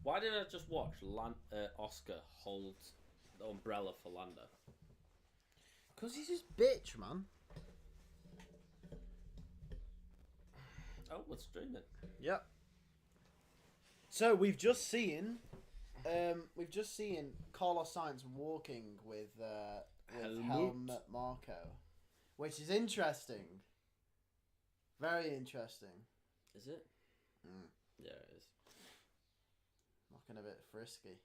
Why did I just watch Oscar hold the umbrella for Lando? Because he's just bitch, man. Oh, we're streaming. Yep. So we've just seen Carlos Sainz walking with Helmut Marko, which is interesting. Very interesting. Is it? Mm. Yeah, it is. Looking a bit frisky.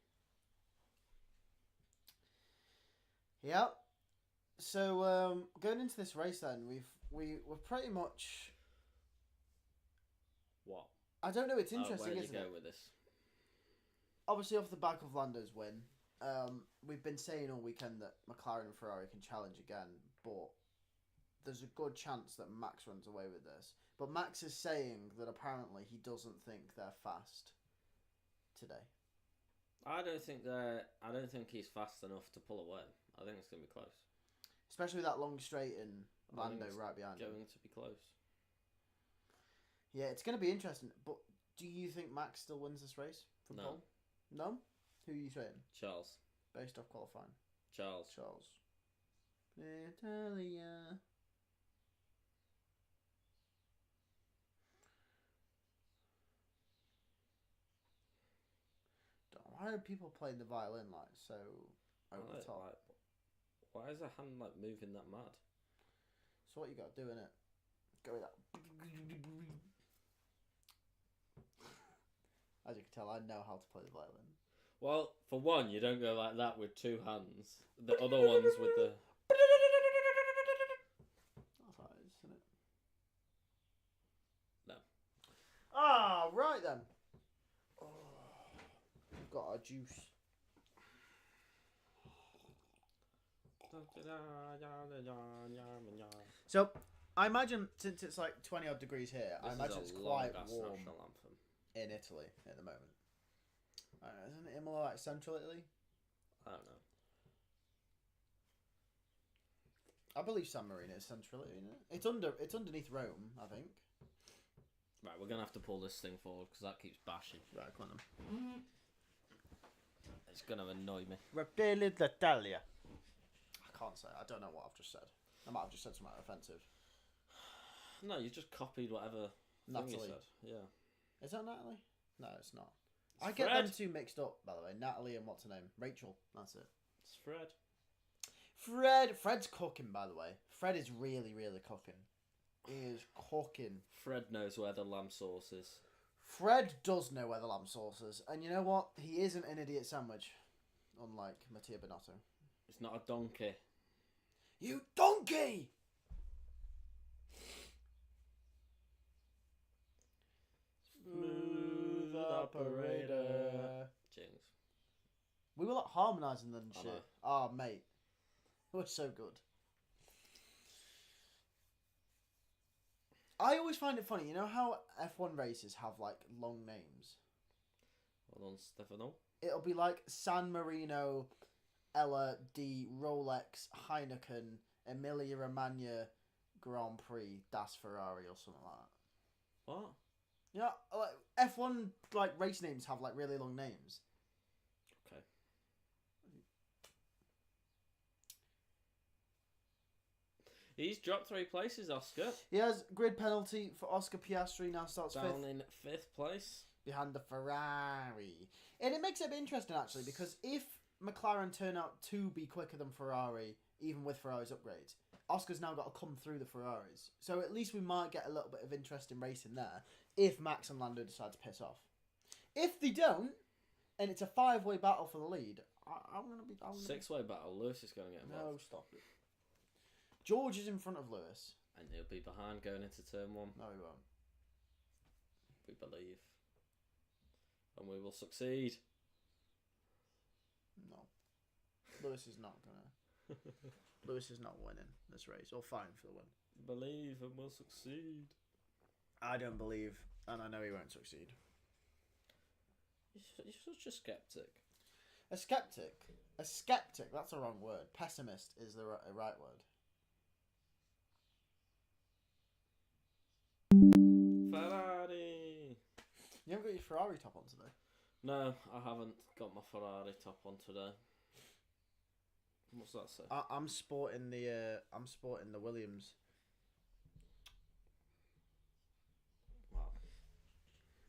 Yep. So going into this race, then we're pretty much. What? I don't know. It's interesting, where isn't you it? go with this? Obviously, off the back of Lando's win, we've been saying all weekend that McLaren and Ferrari can challenge again, but there's a good chance that Max runs away with this. But Max is saying that apparently he doesn't think they're fast today. I don't think he's fast enough to pull away. I think it's gonna be close. Especially with that long straight and Lando right behind him. Going to be close. Yeah, it's going to be interesting. But do you think Max still wins this race from No. pole? No? Who are you saying? Charles. Based off qualifying. Charles. Italia. Why are people playing the violin like so over the top? Why is her hand like moving that mad? So what you got to do, innit? Go with that. As you can tell, I know how to play the violin. Well, for one, you don't go like that with two hands. The other ones with the... That's how it is, isn't it? No. Ah, right then. Oh, we've got our juice. So, I imagine, since it's like 20 odd degrees here, I imagine it's quite warm in Italy at the moment. I don't know, isn't Imola like central Italy? I don't know. I believe San Marino is central Italy, isn't it? It's underneath Rome, I think. Right, we're gonna have to pull this thing forward because that keeps bashing. Right, come on then. It's gonna annoy me. Fratelli d'Italia. I can't say. I don't know what I've just said. I might have just said something offensive. No, you just copied whatever Natalie. thing you said. Yeah. Is that Natalie? No, it's not. It's I get them two mixed up, by the way. Natalie and what's her name? Rachel. That's it. It's Fred. Fred's cooking, by the way. Fred is really, really cooking. He is cooking. Fred knows where the lamb sauce is. Fred does know where the lamb sauce is. And you know what? He isn't an idiot sandwich. Unlike Mattia Binotto. It's not a donkey. You donkey! Smooth operator. Jings. We were like harmonising them and I shit. know. Oh, mate. It was so good. I always find it funny. You know how F1 races have like long names? Hold on, Stefano. It'll be like San Marino, Ella D, Rolex, Heineken, Emilia Romagna, Grand Prix, Das Ferrari or something like that. What? Yeah, like F1 like race names have like really long names. Okay. He's dropped 3 places, Oscar. He has grid penalty for Oscar Piastri. Now starts Down fifth. in 5th place. Behind the Ferrari. And it makes it a bit interesting, actually, because if McLaren turn out to be quicker than Ferrari, even with Ferrari's upgrades, Oscar's now got to come through the Ferraris. So at least we might get a little bit of interest in racing there if Max and Lando decide to piss off. If they don't, and it's a 5-way battle for the lead, I'm going to be... 6-way battle. Lewis is going to get involved. No, stop it. George is in front of Lewis. And he'll be behind going into turn 1. No, he won't. We believe. And we will succeed. No. Lewis is not gonna. Lewis is not winning this race or fighting for the win. Believe and we'll succeed. I don't believe, and I know he won't succeed. You're such a skeptic. A skeptic? A skeptic, that's the wrong word. Pessimist is the right word. Ferrari! You haven't got your Ferrari top on today. No, I haven't got my Ferrari top on today. What's that say? I'm sporting the Williams. Wow.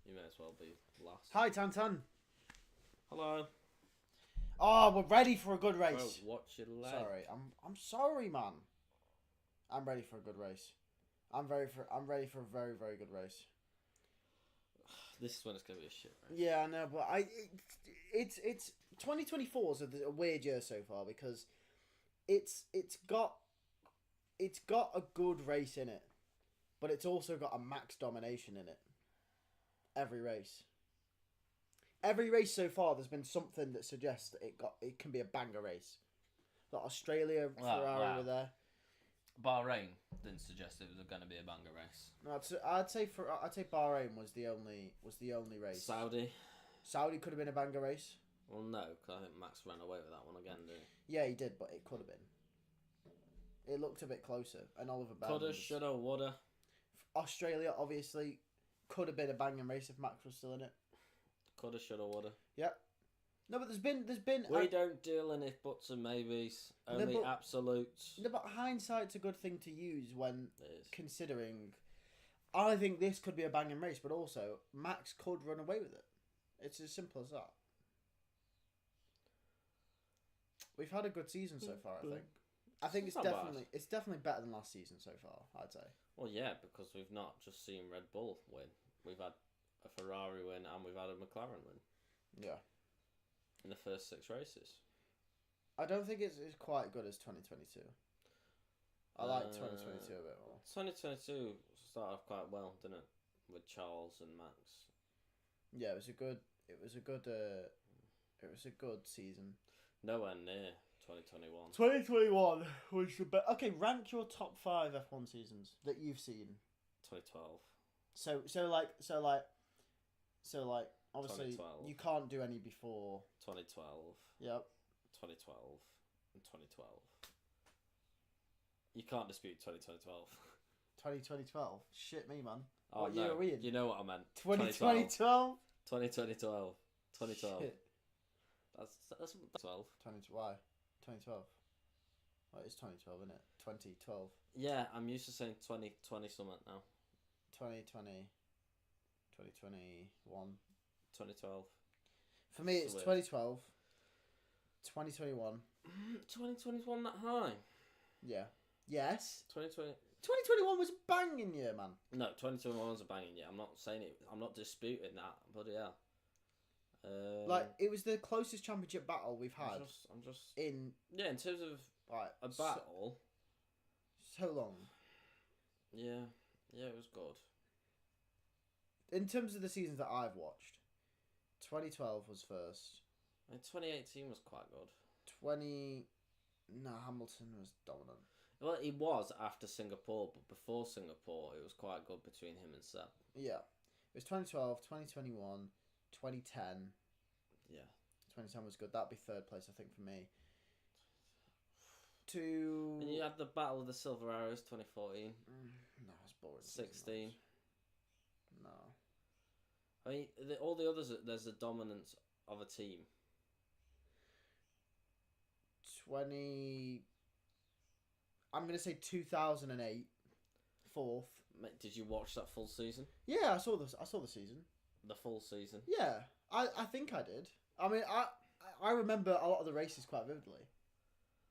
You may as well be last. Hi, Tantan. Hello. Oh, we're ready for a good race. Bro, watch your leg. Sorry, I'm sorry, man. I'm ready for a good race. I'm ready for a very, very good race. This is when it's gonna be a shit race. Yeah, I know, but it's 2024 is a weird year so far because it's got a good race in it, but it's also got a max domination in it. Every race so far, there's been something that suggests that it can be a banger race. Like Australia, Ferrari were there. Bahrain didn't suggest it was going to be a banger race. No, I'd say Bahrain was the only race. Saudi could have been a banger race. Well, no, because I think Max ran away with that one again, didn't he? Yeah, he did, but it could have been. It looked a bit closer, and Oliver Bell. Coulda, shoulda, woulda. Australia obviously could have been a banging race if Max was still in it. Coulda, shoulda, woulda. Yep. No, but there's been. We don't deal in if buts and maybes. Only absolutes. No, but hindsight's a good thing to use when considering. I think this could be a banging race, but also Max could run away with it. It's as simple as that. We've had a good season so far. I think it's definitely better than last season so far. I'd say. Well, yeah, because we've not just seen Red Bull win. We've had a Ferrari win and we've had a McLaren win. Yeah. In the first 6 races. I don't think it's quite good as 2022. I like 2022 a bit more. 2022 started off quite well, didn't it? With Charles and Max. Yeah, it was a good season. Nowhere near 2021. 2021 was the best. Okay, rank your top 5 F1 seasons that you've seen. 2012. So obviously 2012. you can't do any before 2012. Yep. 2012 and 2012. You can't dispute 2012. 2012. Shit me, man. Oh, what no. year are we in? You know what I meant. 2012. 2012. 2012. Shit. That's 12. 20, why? 2012. Well, it's 2012, isn't it? 2012. Yeah, I'm used to saying 2020 something now. 2020. 2021. 2012. For me, it's 2012. 2021. 2021 that high? Yeah. Yes. 2020. 2021 was a banging year, man. No, 2021 was a banging year. I'm not saying it. I'm not disputing that. But yeah. Like, it was the closest championship battle we've had. I'm just in terms of a battle. So long. Yeah, it was good. In terms of the seasons that I've watched, 2012 was first. And 2018 was quite good. Hamilton was dominant. Well, he was after Singapore, but before Singapore, it was quite good between him and Seb. Yeah. It was 2012, 2021, 2010. Yeah. 2010 was good. That'd be third place, I think, for me. And you had the Battle of the Silver Arrows, 2014. No, it's boring. 16. No. I mean, all the others, there's a dominance of a team. 20... I'm going to say 2008. Fourth. Mate, did you watch that full season? Yeah, I saw the season. The full season? Yeah, I think I did. I mean, I remember a lot of the races quite vividly.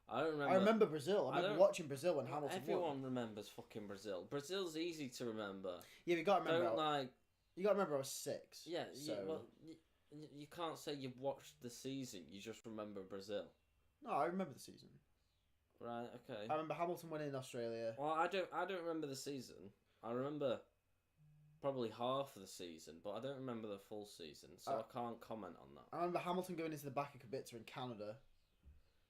I don't remember. I remember Brazil. I remember watching Brazil when Hamilton won. Everyone remembers fucking Brazil. Brazil's easy to remember. Yeah, you got to remember. You got to remember I was 6. Yeah, so... you can't say you've watched the season. You just remember Brazil. No, I remember the season. Right. Okay. I remember Hamilton winning in Australia. Well, I don't remember the season. I remember probably half of the season, but I don't remember the full season, so I can't comment on that. I remember Hamilton going into the back of Kubica in Canada.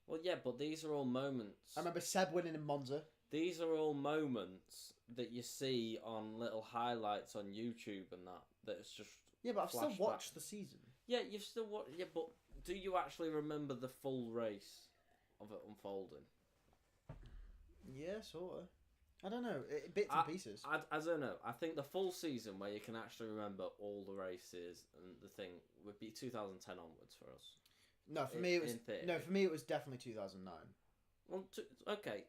Well, yeah, but these are all moments. I remember Seb winning in Monza. These are all moments that you see on little highlights on YouTube and that. That's just yeah, but I've still watched the season. Yeah, you've still watched. Yeah, but do you actually remember the full race of it unfolding? Yeah, sort of. I don't know, bits and pieces. I don't know. I think the full season where you can actually remember all the races and the thing would be 2010 onwards for us. No, for me it was definitely 2009. Well, okay.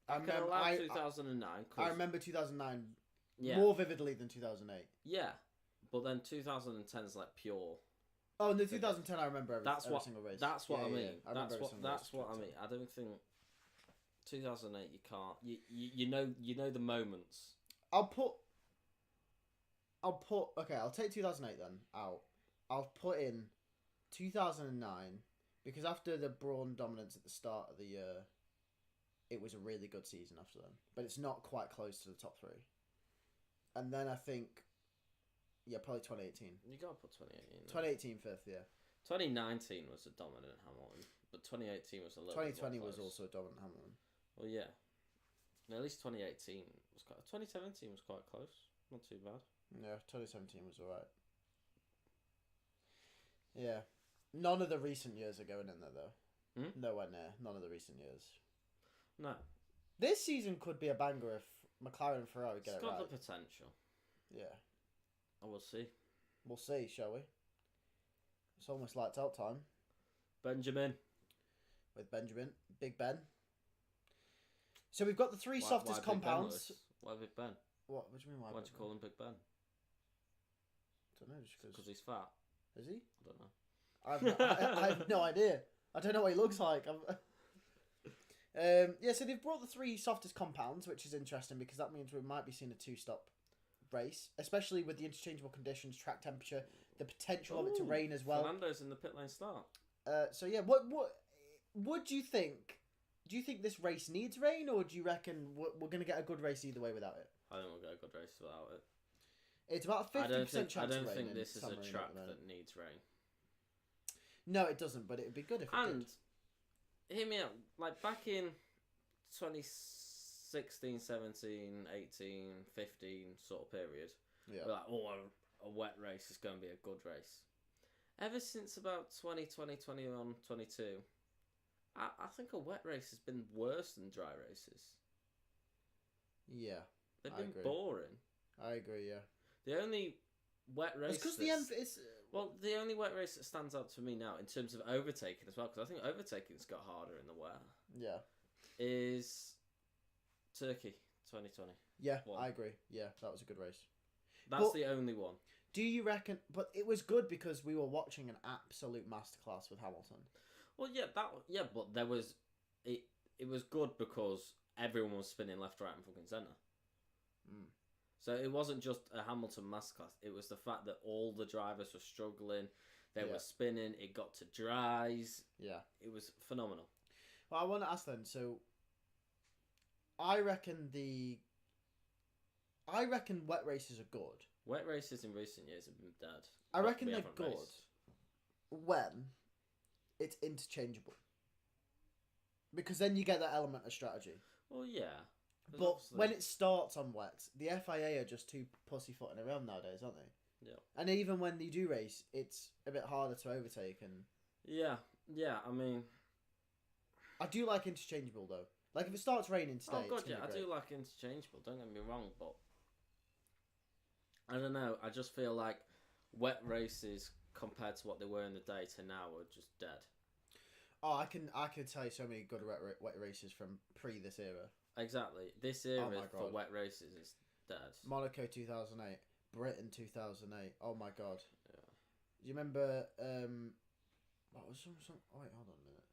I can allow 2009. I remember 2009 yeah. more vividly than 2008. Yeah, but then 2010 is like pure. Oh, in the 2010 I remember every single race. That's what I mean. Yeah. That's what I mean. I don't think 2008 you can't. You know the moments. I'll take 2008 then out. I'll put in 2009 because after the Brawn dominance at the start of the year, it was a really good season after then. But it's not quite close to the top 3. And then I think, yeah, probably 2018. You gotta put 2018. 2018 fifth, yeah. 2019 was a dominant Hamilton, but 2018 was a little. 2020 was also a dominant Hamilton. Well, yeah. At least 2018 was quite. 2017 was quite close. Not too bad. Yeah, 2017 was alright. Yeah. None of the recent years are going in there, though. Nowhere near. None of the recent years. No. This season could be a banger if McLaren and Ferrari get it right. It's got the potential. Yeah. And we'll see. We'll see, shall we? It's almost lights out time. Benjamin. With Benjamin. Big Ben. So we've got the 3 softest compounds. Why Big Ben? What do you mean why? Why'd you call him Big Ben? I don't know, just because he's fat. Is he? I don't know. I have no idea. I don't know what he looks like. Yeah, so they've brought the 3 softest compounds, which is interesting because that means we might be seeing a 2-stop race, especially with the interchangeable conditions, track temperature, the potential of it to rain as well. Fernando's in the pit lane start. So yeah, what do you think? Do you think this race needs rain, or do you reckon we're going to get a good race either way without it? I think we'll get a good race without it. It's about a 50% chance of rain. I don't think this is a track that needs rain. No, it doesn't, but it would be good if it did. And, hear me out, like back in 2016, 17, 18, 15 sort of period, we're like, a wet race is going to be a good race. Ever since about 2020, 21, 22, I think a wet race has been worse than dry races. Yeah, they've been boring. I agree. Yeah, the only wet race. It's because the only wet race that stands out to me now in terms of overtaking as well, because I think overtaking's got harder in the wet. Yeah, is Turkey 2020. Yeah, I agree. Yeah, that was a good race. That's the only one. Do you reckon? But it was good because we were watching an absolute masterclass with Hamilton. Well, but there was it. It was good because everyone was spinning left, right, and fucking centre. So it wasn't just a Hamilton masterclass. It was the fact that all the drivers were struggling. They were spinning. It got to dries. Yeah, it was phenomenal. Well, I want to ask then. So, I reckon wet races are good. Wet races in recent years have been dead. I reckon they're good when it's interchangeable. Because then you get that element of strategy. Well, yeah. But when it starts on wet, the FIA are just too pussyfooting around nowadays, aren't they? Yeah. And even when they do race, it's a bit harder to overtake. And yeah. I mean, I do like interchangeable though. Like if it starts raining today. Oh god, yeah, I do like interchangeable. Don't get me wrong, but I don't know. I just feel like wet races compared to what they were in the day to now are just dead. Oh, I can tell you so many good wet races from pre this era. Exactly, this era for wet races is dead. Monaco 2008, Britain 2008. Oh my god. Yeah. Do you remember? What was some? Oh wait, hold on a minute.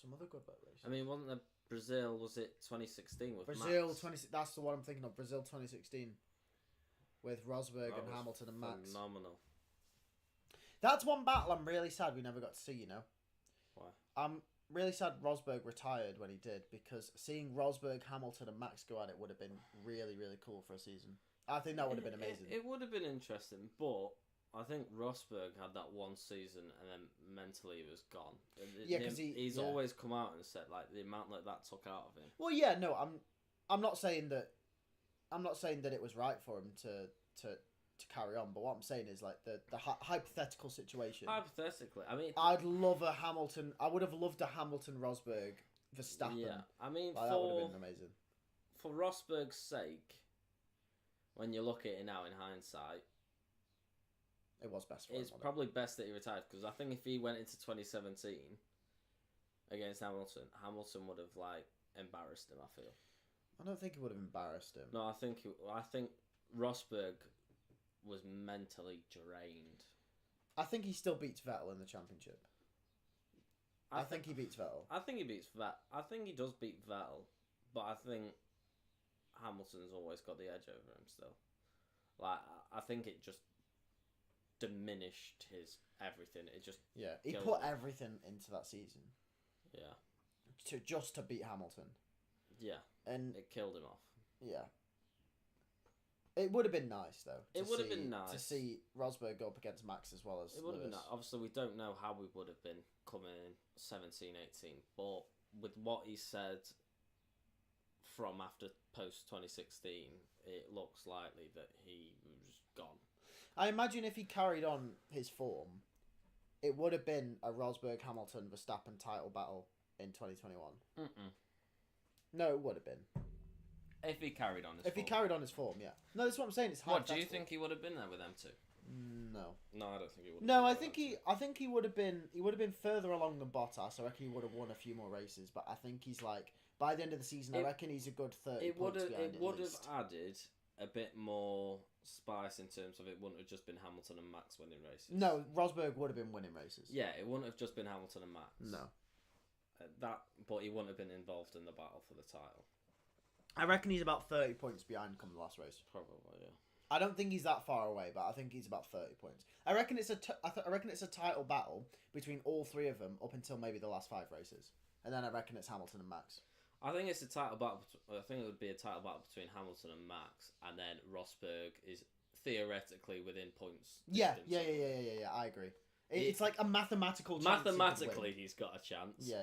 Some other good wet races. I mean, wasn't there Brazil? Was it 2016 with Brazil Max? 20? That's the one I'm thinking of. Brazil 2016 with Rosberg and Hamilton and Max. Phenomenal. That's one battle I'm really sad we never got to see. You know. Why? I'm really sad Rosberg retired when he did, because seeing Rosberg, Hamilton and Max go at it would have been really, really cool for a season. I think that would have been amazing. It would have been interesting, but I think Rosberg had that one season and then mentally he was gone. Yeah, because he's always come out and said like the amount that took out of him. Well, yeah, no, I'm not saying that it was right for him to carry on, but what I'm saying is like the hypothetical situation. Hypothetically, I mean, I would have loved a Hamilton Rosberg Verstappen. Yeah, I mean, that would have been amazing. for Rosberg's sake, when you look at it now in hindsight, it was best for him. It's probably best that he retired, because I think if he went into 2017 against Hamilton, Hamilton would have embarrassed him. I feel. I don't think he would have embarrassed him. No, I think Rosberg was mentally drained. I think he still beats Vettel in the championship. I think he beats Vettel. I think he beats Vettel. I think he does beat Vettel, but I think Hamilton's always got the edge over him still. I think it just diminished his everything. It just he put everything into that season. Yeah. To beat Hamilton. Yeah. And it killed him off. Yeah. It would have been nice though. It would have been nice to see Rosberg go up against Max as well as It would have been nice. Obviously, we don't know how we would have been coming in 17, 18, but with what he said from after post 2016, it looks likely that he was gone. I imagine if he carried on his form, it would have been a Rosberg Hamilton Verstappen title battle in 2021. No, it would have been. If he carried on his form. If he carried on his form, yeah. No, that's what I'm saying. It's What, do you think he would have been there with them two? No. No, I don't think he would have. No, I think he would have been further along than Bottas. I reckon he would have won a few more races, but I think he's by the end of the season, I reckon he's a good 30 points behind It would have added a bit more spice in terms of it wouldn't have just been Hamilton and Max winning races. No, Rosberg would have been winning races. Yeah, it wouldn't have just been Hamilton and Max. No. But he wouldn't have been involved in the battle for the title. I reckon he's about 30 points behind come the last race. Probably, yeah. I don't think he's that far away, but I think he's about 30 points. I reckon it's a title battle between all three of them up until maybe the last 5 races, and then I reckon it's Hamilton and Max. I think it's a title battle. I think it would be a title battle between Hamilton and Max, and then Rosberg is theoretically within points. Yeah. I agree. It's like a mathematical chance. Mathematically, he's got a chance. Yeah.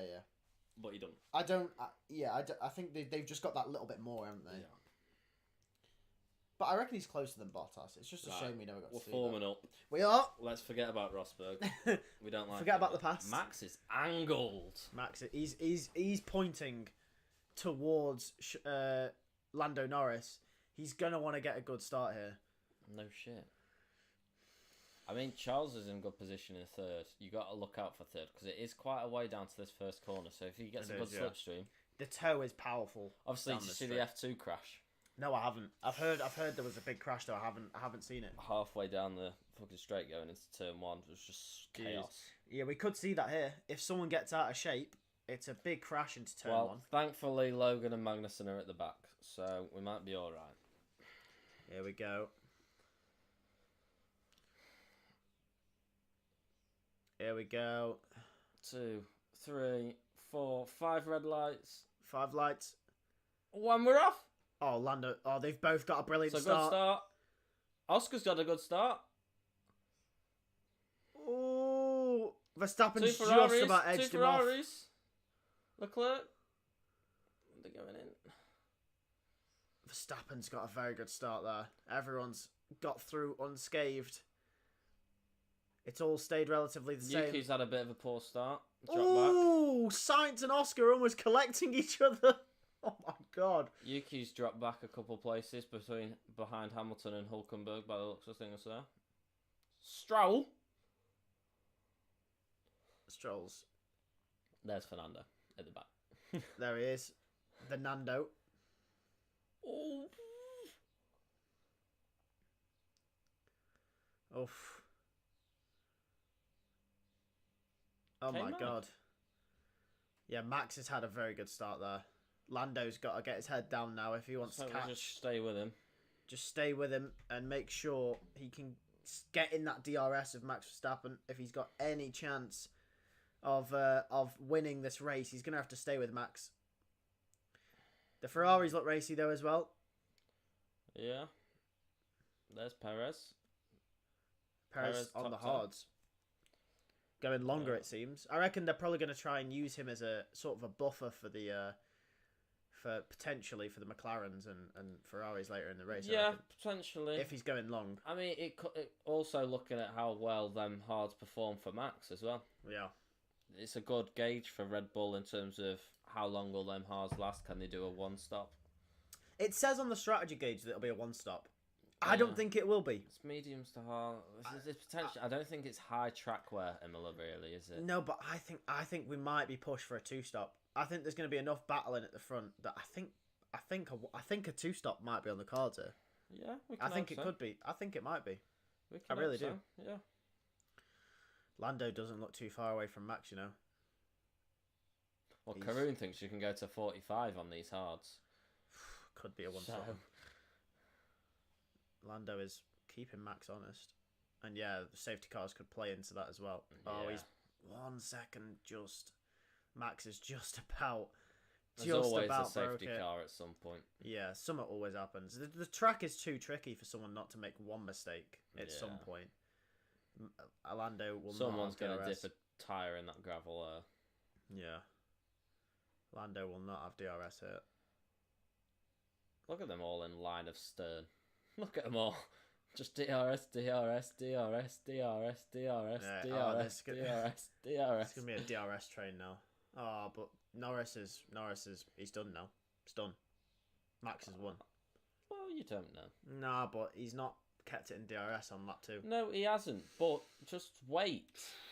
But he don't. I think they've just got that little bit more, haven't they? Yeah. But I reckon he's closer than Bottas. It's just a shame we never got to see that. We're forming up. We are. Let's forget about Rosberg. We don't like. Forget about the past. Max is angled. Max, he's pointing towards Lando Norris. He's gonna want to get a good start here. No shit. I mean, Charles is in good position in third. You got to look out for third because it is quite a way down to this first corner. So if he gets a good slipstream, the toe is powerful. Obviously, did you see the F2 crash? No, I haven't. I've heard there was a big crash though. I haven't seen it. Halfway down the fucking straight going into turn 1, it was just chaos. Yeah, we could see that here. If someone gets out of shape, it's a big crash into turn 1. Thankfully, Logan and Magnussen are at the back, so we might be all right. Here we go. Here we go. 2, 3, 4, 5 red lights. 5 lights. 1, we're off. Oh, Lando. Oh, they've both got a brilliant start. Good start. Oscar's got a good start. Oh, Verstappen's just about edged him off. Leclerc. They're going in. Verstappen's got a very good start there. Everyone's got through unscathed. It's all stayed relatively the same. Yuki's had a bit of a poor start. Oh, Sainz and Oscar almost collecting each other. Oh my god. Yuki's dropped back a couple places behind Hamilton and Hülkenberg by the looks of things there. Stroll. Strolls. There's Fernando at the back. There he is. The Nando. Oh. Oof. Oh my god. Yeah, Max has had a very good start there. Lando's got to get his head down now if he wants to catch. Just stay with him. Just stay with him and make sure he can get in that DRS of Max Verstappen. If he's got any chance of winning this race, he's going to have to stay with Max. The Ferraris look racy though as well. Yeah. There's Perez. Perez on the hards. Going longer, it seems. I reckon they're probably going to try and use him as a sort of a buffer for the potentially for the McLarens and Ferraris later in the race. Yeah, potentially. If he's going long. I mean, it also looking at how well them hards perform for Max as well. Yeah. It's a good gauge for Red Bull in terms of how long will them hards last. Can they do a one-stop? It says on the strategy gauge that it'll be a one-stop. I don't think it will be. It's mediums to hard. There's potential. I don't think it's high track wear, Imola, really, is it? No, but I think we might be pushed for a two-stop. I think there's going to be enough battling at the front that I think a two-stop might be on the cards here. Yeah, we can I think it so. could be. I think it might be. We can I really so. do. Yeah. Lando doesn't look too far away from Max, you know. Well, Karun thinks you can go to 45 on these hards. Could be a one-stop. Lando is keeping Max honest. And yeah, the safety cars could play into that as well. Yeah. Oh, he's 1 second just. Max is just about. There's always a safety car at some point. Yeah, something always happens. The track is too tricky for someone not to make one mistake at some point. Lando will Someone's not have going to DRS. dip a tyre in that gravel there. Yeah. Lando will not have DRS here. Look at them all in line of stern. Look at them all. Just DRS, DRS, DRS, DRS, DRS, DRS, DRS, DRS. It's going to be a DRS train now. Oh, but Norris is he's done now. It's done. Max has won. Well, you don't know. Nah, but he's not kept it in DRS on lap 2. No, he hasn't. But just wait.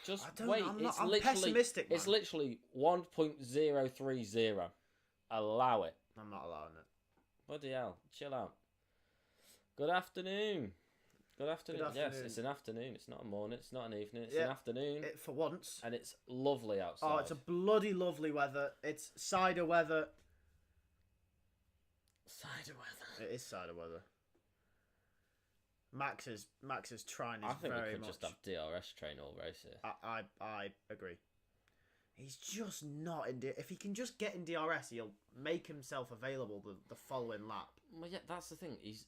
Just wait. I'm pessimistic, man. It's literally 1.030. Allow it. I'm not allowing it. Bloody hell. Chill out. Good afternoon. Good afternoon. Yes, it's an afternoon. It's not a morning. It's not an evening. It's an afternoon. For once. And it's lovely outside. Oh, it's a bloody lovely weather. It's cider weather. Cider weather. It is cider weather. Max is trying his I think very we could much. just have DRS train all race here. I agree. He's just not in. If he can just get in DRS, he'll make himself available the following lap. Well, yeah, that's the thing. He's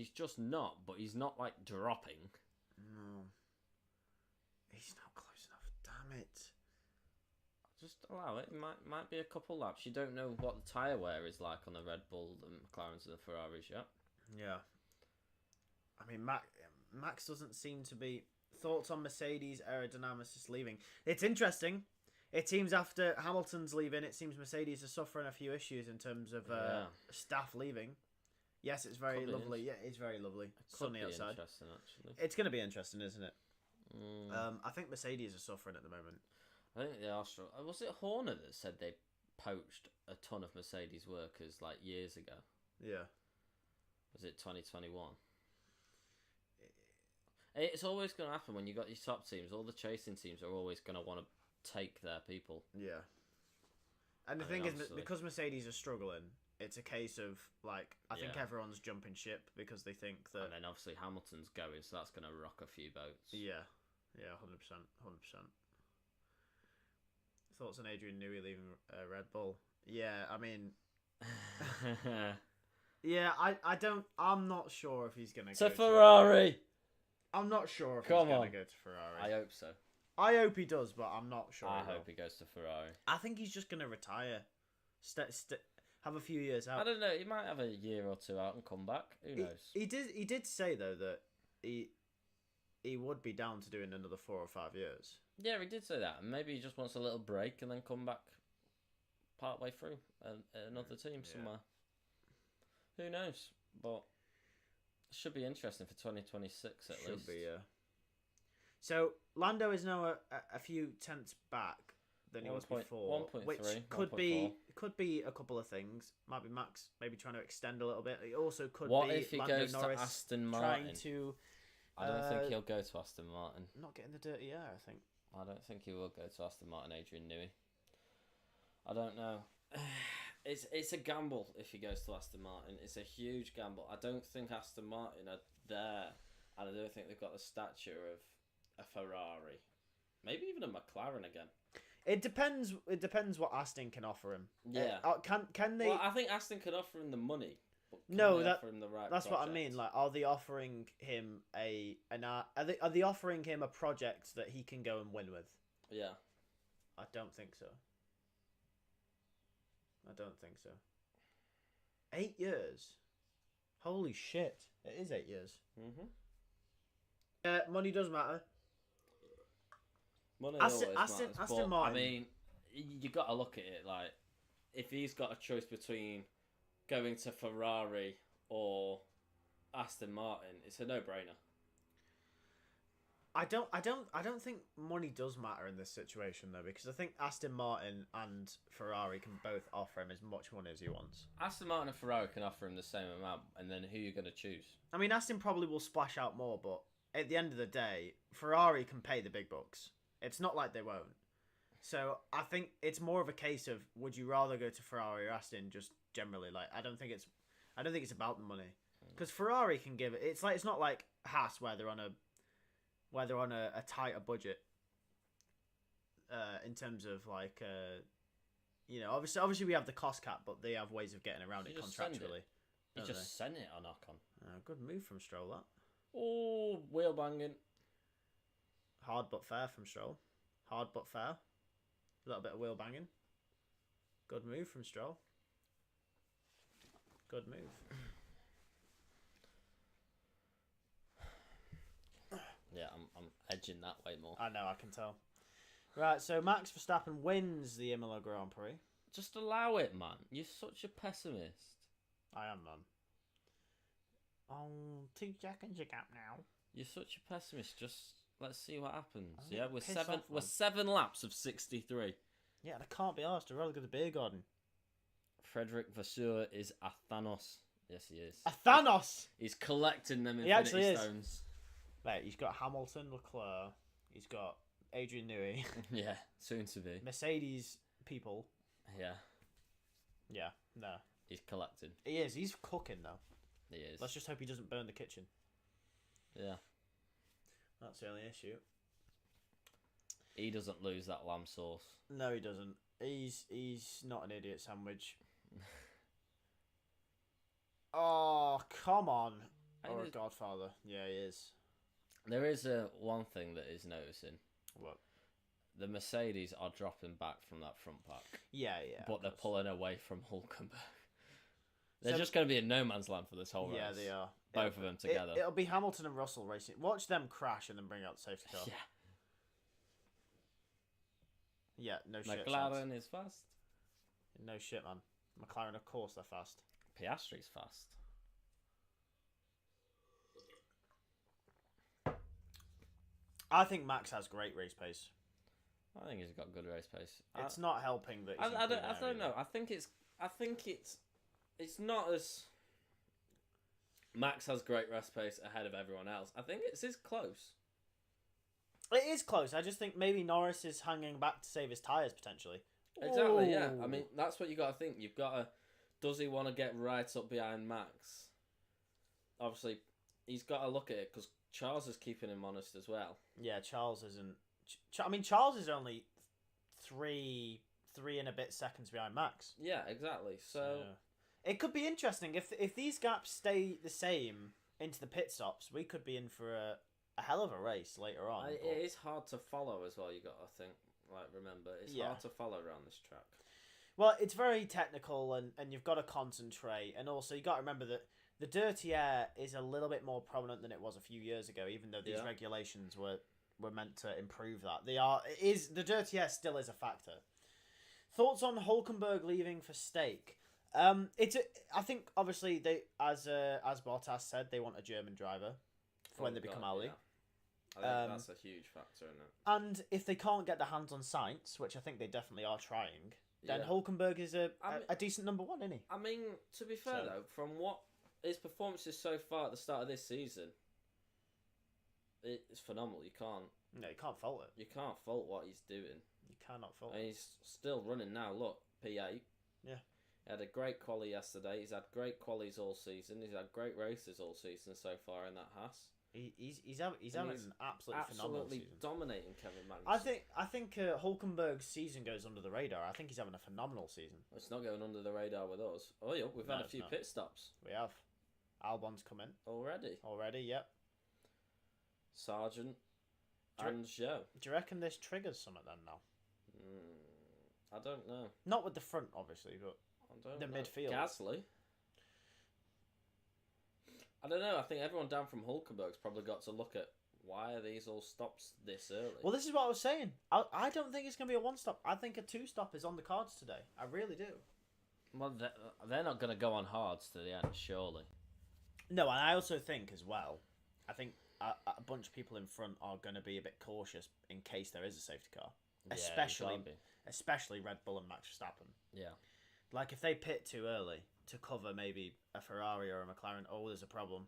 just not, but he's not like dropping. No. He's not close enough. Damn it. Just allow it. It might be a couple laps. You don't know what the tyre wear is like on the Red Bull, the McLarens, and the Ferraris yet. Yeah. I mean, Max doesn't seem to be. Thoughts on Mercedes aerodynamicist leaving? It's interesting. It seems after Hamilton's leaving, it seems Mercedes are suffering a few issues in terms of staff leaving. Yes, it's very lovely. Yeah, it's very lovely. Sunny outside. Interesting, actually. It's going to be interesting, isn't it? Mm. I think Mercedes are suffering at the moment. I think they are strong. Was it Horner that said they poached a ton of Mercedes workers like years ago? Yeah. Was it 2021? It's always going to happen when you got your top teams. All the chasing teams are always going to want to take their people. Yeah. And the thing is, because Mercedes are struggling, it's a case of, like, I think everyone's jumping ship because they think that... And then obviously Hamilton's going, so that's going to rock a few boats. Yeah. Yeah, 100%. 100%. Thoughts on Adrian Newey leaving Red Bull? Yeah, I mean... yeah, I'm not sure if he's going to go to Ferrari! I'm not sure if he's going to go to Ferrari. I hope so. I hope he does, but I'm not sure. I hope he goes to Ferrari. I think he's just going to retire. Have a few years out. I don't know. He might have a year or two out and come back. Who knows? He did say, though, that he would be down to doing another 4 or 5 years. Yeah, he did say that. And maybe he just wants a little break and then come back partway through another team somewhere. Who knows? But it should be interesting for 2026 at least. Should be, yeah. So, Lando is now a few tenths back than he was before. 1.3. Which could be a couple of things. Might be Max maybe trying to extend a little bit. It also could what be if he Lando goes Norris to Aston Martin? Trying to... I don't think he'll go to Aston Martin. Not getting the dirty air, I think. I don't think he will go to Aston Martin, Adrian Newey. I don't know. It's a gamble if he goes to Aston Martin. It's a huge gamble. I don't think Aston Martin are there, and I don't think they've got the stature of a Ferrari, maybe even a McLaren again. It depends. It depends what Aston can offer him. Yeah. Can they? Well, I think Aston could offer him the money. But offer him the right that's project? What I mean. Like, are they offering him are they offering him a project that he can go and win with? Yeah. I don't think so. 8 years. Holy shit! It is 8 years. Money does matter. Money always Aston but, Martin. I mean, you got to look at it like if he's got a choice between going to Ferrari or Aston Martin, it's a no-brainer. I don't think money does matter in this situation though, because I think Aston Martin and Ferrari can both offer him as much money as he wants. Aston Martin and Ferrari can offer him the same amount, and then who are you going to choose? I mean, Aston probably will splash out more, but at the end of the day, Ferrari can pay the big bucks. It's not like they won't. So I think it's more of a case of, would you rather go to Ferrari or Aston? Just generally, like, I don't think it's about the money, because Ferrari can give it. It's not like Haas where they're on a tighter budget. In terms of like, obviously we have the cost cap, but they have ways of getting around it contractually. He just sent it on Ocon. Good move from Stroll. That. Oh, wheel banging. Hard but fair from Stroll. Hard but fair. A little bit of wheel banging. Good move from Stroll. Good move. Yeah, I'm edging that way more. I know, I can tell. Right, so Max Verstappen wins the Imola Grand Prix. Just allow it, man. You're such a pessimist. I am, man. Oh, 2 seconds you got now. You're such a pessimist. Just let's see what happens. I'm Yeah, pissed off, we're 7 laps of 63. Yeah, and I can't be arsed. I'd rather go to the beer garden. Frederick Vasseur is a Thanos. Yes, he is. A Thanos! He's collecting them He actually Infinity is. Stones. Mate, he's got Hamilton, Leclerc. He's got Adrian Newey. Yeah, soon to be. Mercedes people. Yeah. Yeah, no. He's collecting. He is. He's cooking, though. He is. Let's just hope he doesn't burn the kitchen. Yeah. That's the only issue. He doesn't lose that lamb sauce. No, he doesn't. He's not an idiot sandwich. Oh, come on. Or a Godfather. Yeah, he is. There is one thing that is noticing. What? The Mercedes are dropping back from that front pack. Yeah. But they're pulling away from Hulkenberg. They're just going to be in no man's land for this whole race. Yeah, they are. Both of them together. It'll be Hamilton and Russell racing. Watch them crash and then bring out the safety car. Yeah. Yeah, no shit. McLaren is fast. No shit, man. McLaren, of course, they're fast. Piastri's fast. I think Max has great race pace. I think he's got good race pace. It's not helping that. He's I don't know. I think it's not as. Max has great race pace ahead of everyone else. I think it's close. It is close. I just think maybe Norris is hanging back to save his tyres potentially. Exactly. Yeah. I Ooh. mean, that's what you got to think. You've got to. Does he want to get right up behind Max? Obviously, he's got to look at it because Charles is keeping him honest as well. Yeah, Charles isn't. I mean, Charles is only three and a bit seconds behind Max. Yeah, exactly. So it could be interesting if these gaps stay the same into the pit stops. We could be in for a hell of a race later on. It is hard to follow as well. You got to think. Like, remember, it's hard to follow around this track. Well, it's very technical, and you've got to concentrate, and also you got to remember that the dirty air is a little bit more prominent than it was a few years ago. Even though these regulations were meant to improve that, the dirty air still is a factor. Thoughts on Hulkenberg leaving for Stake? I think obviously they, as Bottas said, they want a German driver for when they become Ali. Yeah. I think that's a huge factor in it. And if they can't get their hands on Sainz, which I think they definitely are trying, then Hulkenberg is a decent number one, isn't he? I mean, to be fair though, from what his performances so far at the start of this season, it's phenomenal. You can't fault it. You can't fault what he's doing. You cannot fault it. And he's still running now. Look, P8. Yeah. He had a great quali yesterday. He's had great qualies all season. He's had great races all season so far in that Haas. He's having an absolutely phenomenal season. Dominating Kevin Magnussen. I think Hulkenberg's season goes under the radar. I think he's having a phenomenal season. It's not going under the radar with us. Oh yeah, we've had a few pit stops. We have. Albon's come in already. Yep. Sargent and Zhou. Do you reckon this triggers something then now? I don't know. Not with the front, obviously, but the midfield. Gasly. I don't know. I think everyone down from Hulkenberg's probably got to look at why are these all stops this early. Well, this is what I was saying. I don't think it's going to be a one-stop. I think a two-stop is on the cards today. I really do. Well, they're not going to go on hards to the end, surely. No, and I also think as well, I think a bunch of people in front are going to be a bit cautious in case there is a safety car. Especially Red Bull and Max Verstappen. Yeah. Like, if they pit too early to cover maybe a Ferrari or a McLaren, there's a problem.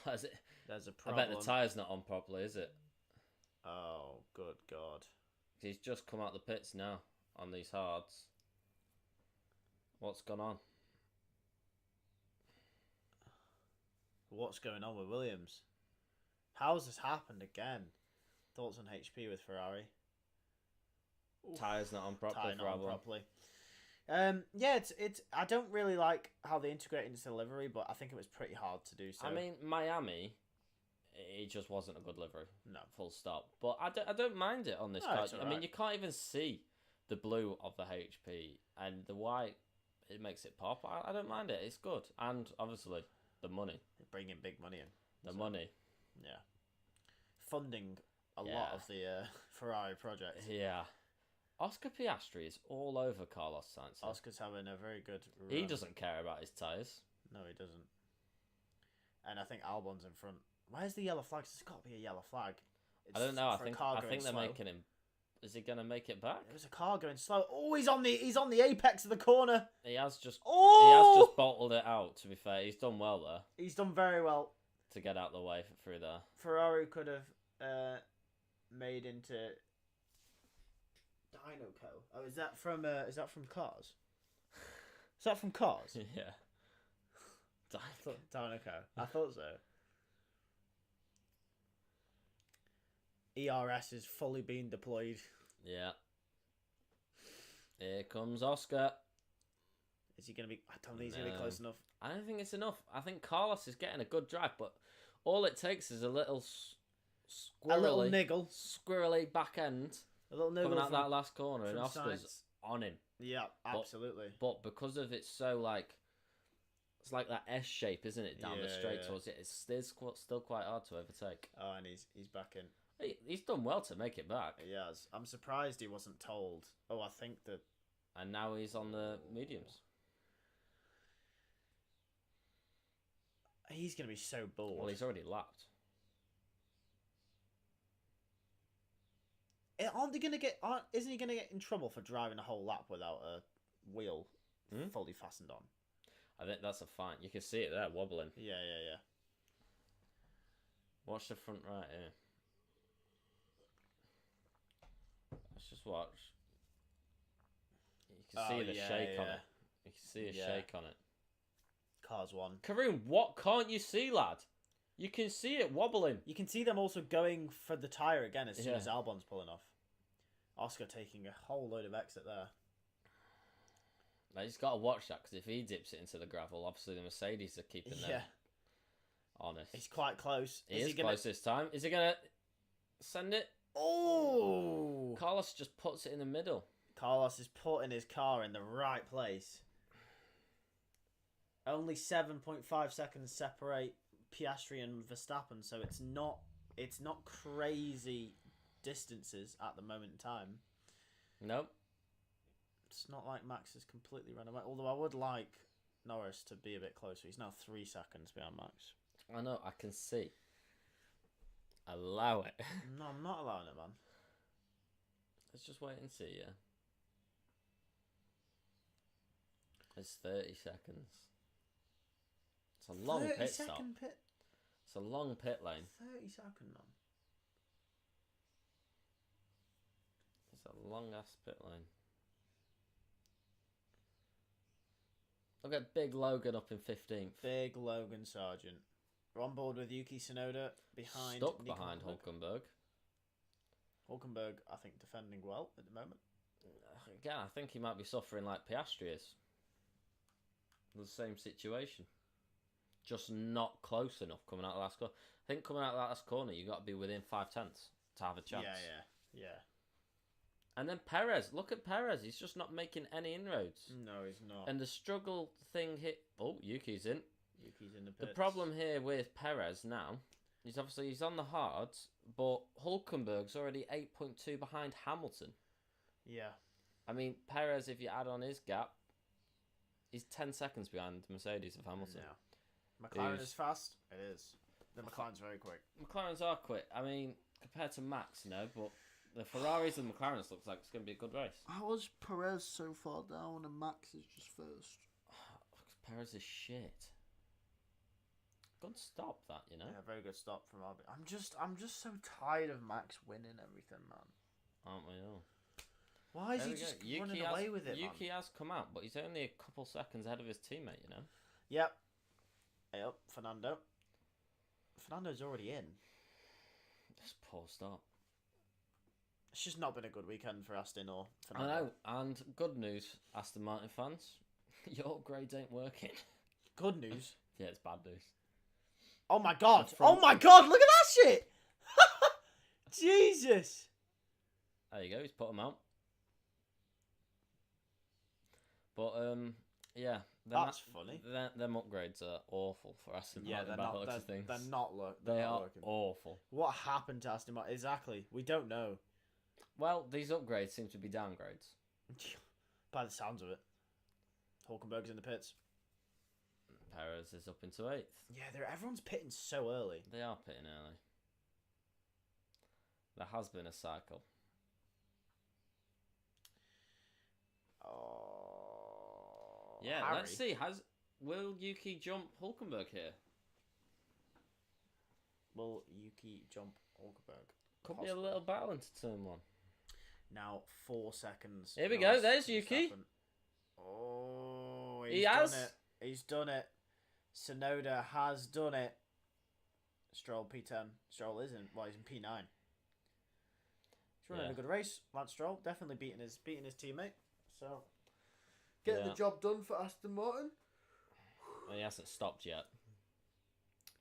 There's a problem. I bet the tyre's not on properly, is it? Oh, good God. He's just come out the pits now on these hards. What's gone on? What's going on with Williams? How's this happened again? Thoughts on HP with Ferrari? Tyre's not on properly. Yeah, it's. I don't really like how they integrate into delivery, but I think it was pretty hard to do so. I mean, Miami, it just wasn't a good livery. No, full stop. But I don't mind it on this car. Right. I mean, you can't even see the blue of the HP, and the white, it makes it pop. I don't mind it. It's good, and obviously the money. They bring in big money in. Money. Yeah, funding a lot of the Ferrari project. Yeah. Oscar Piastri is all over Carlos Sainz. Oscar's having a very good run. He doesn't care about his tyres. No, he doesn't. And I think Albon's in front. Where's the yellow flag? There's got to be a yellow flag. I don't know. I think they're making him. Is he going to make it back? There's a car going slow. Oh, he's on the apex of the corner. He has just Oh! bottled it out, to be fair. He's done well there. He's done very well. To get out the way through there. Ferrari could have made into Dinoco. Oh, is that from Cars? Is that from Cars? Yeah. Dinoco. I thought so. ERS is fully being deployed. Yeah. Here comes Oscar. Is he going to be... I don't think he's going to be close enough. I don't think it's enough. I think Carlos is getting a good drive, but all it takes is a little squirrely back end. A little niggle coming out that last corner, and Oscar's Sainz. On him. Yeah, absolutely. But because of it's so like... It's like that S shape, isn't it? Down the straight towards it. It's still quite hard to overtake. Oh, and he's back in. He's done well to make it back. He has. I'm surprised he wasn't told. Oh, I think that... And now he's on the mediums. He's going to be so bored. Well, he's already lapped. Isn't he going to get in trouble for driving a whole lap without a wheel fully fastened on? I think that's a fine. You can see it there, wobbling. Yeah. Watch the front right here. Let's just watch. You can see the shake on it. You can see a shake on it. Cars won. Karoon, what can't you see, lad? You can see it wobbling. You can see them also going for the tyre again as soon as Albon's pulling off. Oscar taking a whole load of exit there. Now, he's got to watch that, because if he dips it into the gravel, obviously the Mercedes are keeping them honest. He's quite close. He is close this time. Is he going to send it? Oh! Carlos just puts it in the middle. Carlos is putting his car in the right place. Only 7.5 seconds separate Piastri and Verstappen, so it's not crazy distances at the moment in time. Nope. It's not like Max has completely run away. Although I would like Norris to be a bit closer. He's now 3 seconds behind Max. I know, I can see. Allow it. No, I'm not allowing it, man. Let's just wait and see, yeah. It's 30 seconds. It's a long pit stop. It's a long pit lane. 30 second, man. It's a long ass pit lane. Look at Big Logan up in 15th. Big Logan Sargent. We're on board with Yuki Tsunoda behind. Stuck behind Hulkenberg. Hulkenberg, I think, defending well at the moment. Again, I think he might be suffering like Piastri is. The same situation. Just not close enough coming out of the last corner. I think coming out of that last corner, you've got to be within 5/10 to have a chance. Yeah. And then Perez. Look at Perez. He's just not making any inroads. No, he's not. And the struggle thing hit... Oh, Yuki's in. Yuki's in the pits. The problem here with Perez now is obviously he's on the hards, but Hulkenberg's already 8.2 behind Hamilton. Yeah. I mean, Perez, if you add on his gap, He's 10 seconds behind Mercedes of Hamilton. No. McLaren is fast. It is. The McLaren's very quick. McLaren's are quick. I mean, compared to Max, no, but the Ferraris and McLarens looks like it's going to be a good race. How is Perez so far down and Max is just first? Perez is shit. Good stop, that, you know. Yeah, very good stop from RB. I'm just so tired of Max winning everything, man. Aren't we all? Why is he just running away with it, Yuki has come out, but he's only a couple seconds ahead of his teammate, you know. Yep. Yep, Fernando. Fernando's already in. Just poor start. It's just not been a good weekend for Aston or Fernando. I know, and good news, Aston Martin fans. Your upgrades ain't working. Good news? Yeah, it's bad news. Oh my god! Oh my god! Look at that shit! Jesus! There you go, he's put them out. But, yeah. That's funny. Them upgrades are awful for Aston Martin. They're not working. Awful. What happened to Aston Martin? Exactly. We don't know. Well, these upgrades seem to be downgrades. By the sounds of it. Hulkenberg's in the pits. Perez is up into 8th. Yeah, everyone's pitting so early. They are pitting early. There has been a cycle. Oh, yeah, Harry. Let's see. Will Yuki jump Hulkenberg here? Will Yuki jump Hulkenberg? Could be a little battle into turn 1. Now 4 seconds. Here we go. There's Yuki. Oh, he has done it. He's done it. Tsunoda has done it. Stroll P10. Stroll isn't. Well, he's in P9. He's running a good race. Lance Stroll definitely beating his teammate. So getting the job done for Aston Martin. Well, he hasn't stopped yet.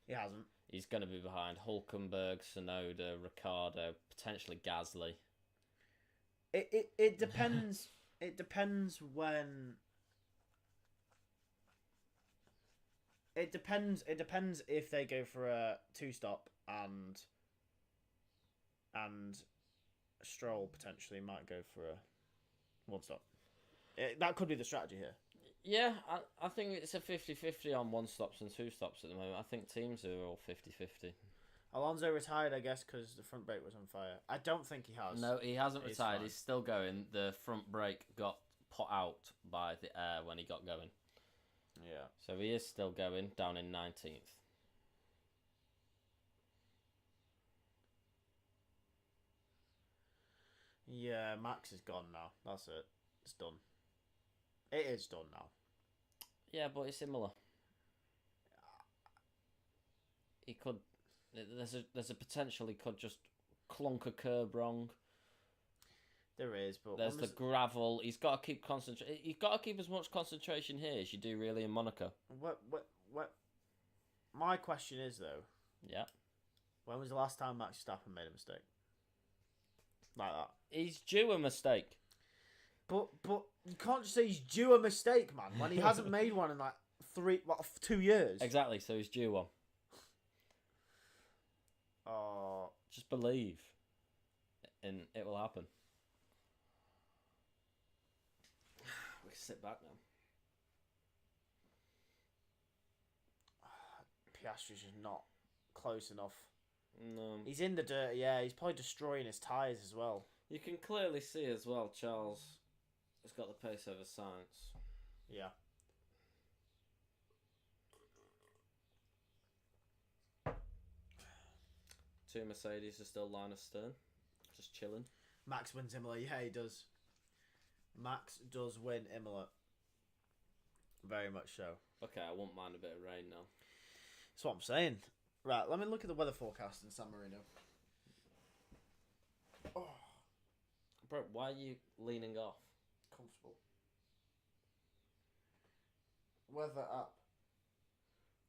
He hasn't. He's going to be behind Hulkenberg, Tsunoda, Ricciardo, potentially Gasly. It depends. It depends when. It depends if they go for a 2-stop and Stroll potentially might go for a 1-stop. That could be the strategy here. Yeah, I think it's a 50-50 on 1-stops and 2-stops at the moment. I think teams are all 50-50. Alonso retired, I guess, because the front brake was on fire. I don't think he has. No, he hasn't retired. Fine. He's still going. The front brake got put out by the air when he got going. Yeah. So he is still going, down in 19th. Yeah, Max is gone now. That's it. It's done. It is done now. Yeah, but it's Imola. He could. There's a potential he could just clunk a curb wrong. There is, but there's the gravel. He's got to keep concentrate. You've got to keep as much concentration here as you do really in Monaco. What? My question is though. Yeah. When was the last time Max Verstappen made a mistake? Like that. He's due a mistake. But you can't just say he's due a mistake, man. When he hasn't made one in like 2 years. Exactly. So he's due one. Oh. Just believe, and it will happen. We can sit back now. Piastri's just not close enough. No. He's in the dirt, yeah. He's probably destroying his tyres as well. You can clearly see as well, Charles has got the pace over Sainz. Yeah. Two Mercedes are still line of stern. Just chilling. Max wins Imola. Yeah, he does. Max does win Imola. Very much so. Okay, I won't mind a bit of rain now. That's what I'm saying. Right, let me look at the weather forecast in San Marino. Oh. Bro, why are you leaning off? Comfortable. Weather app.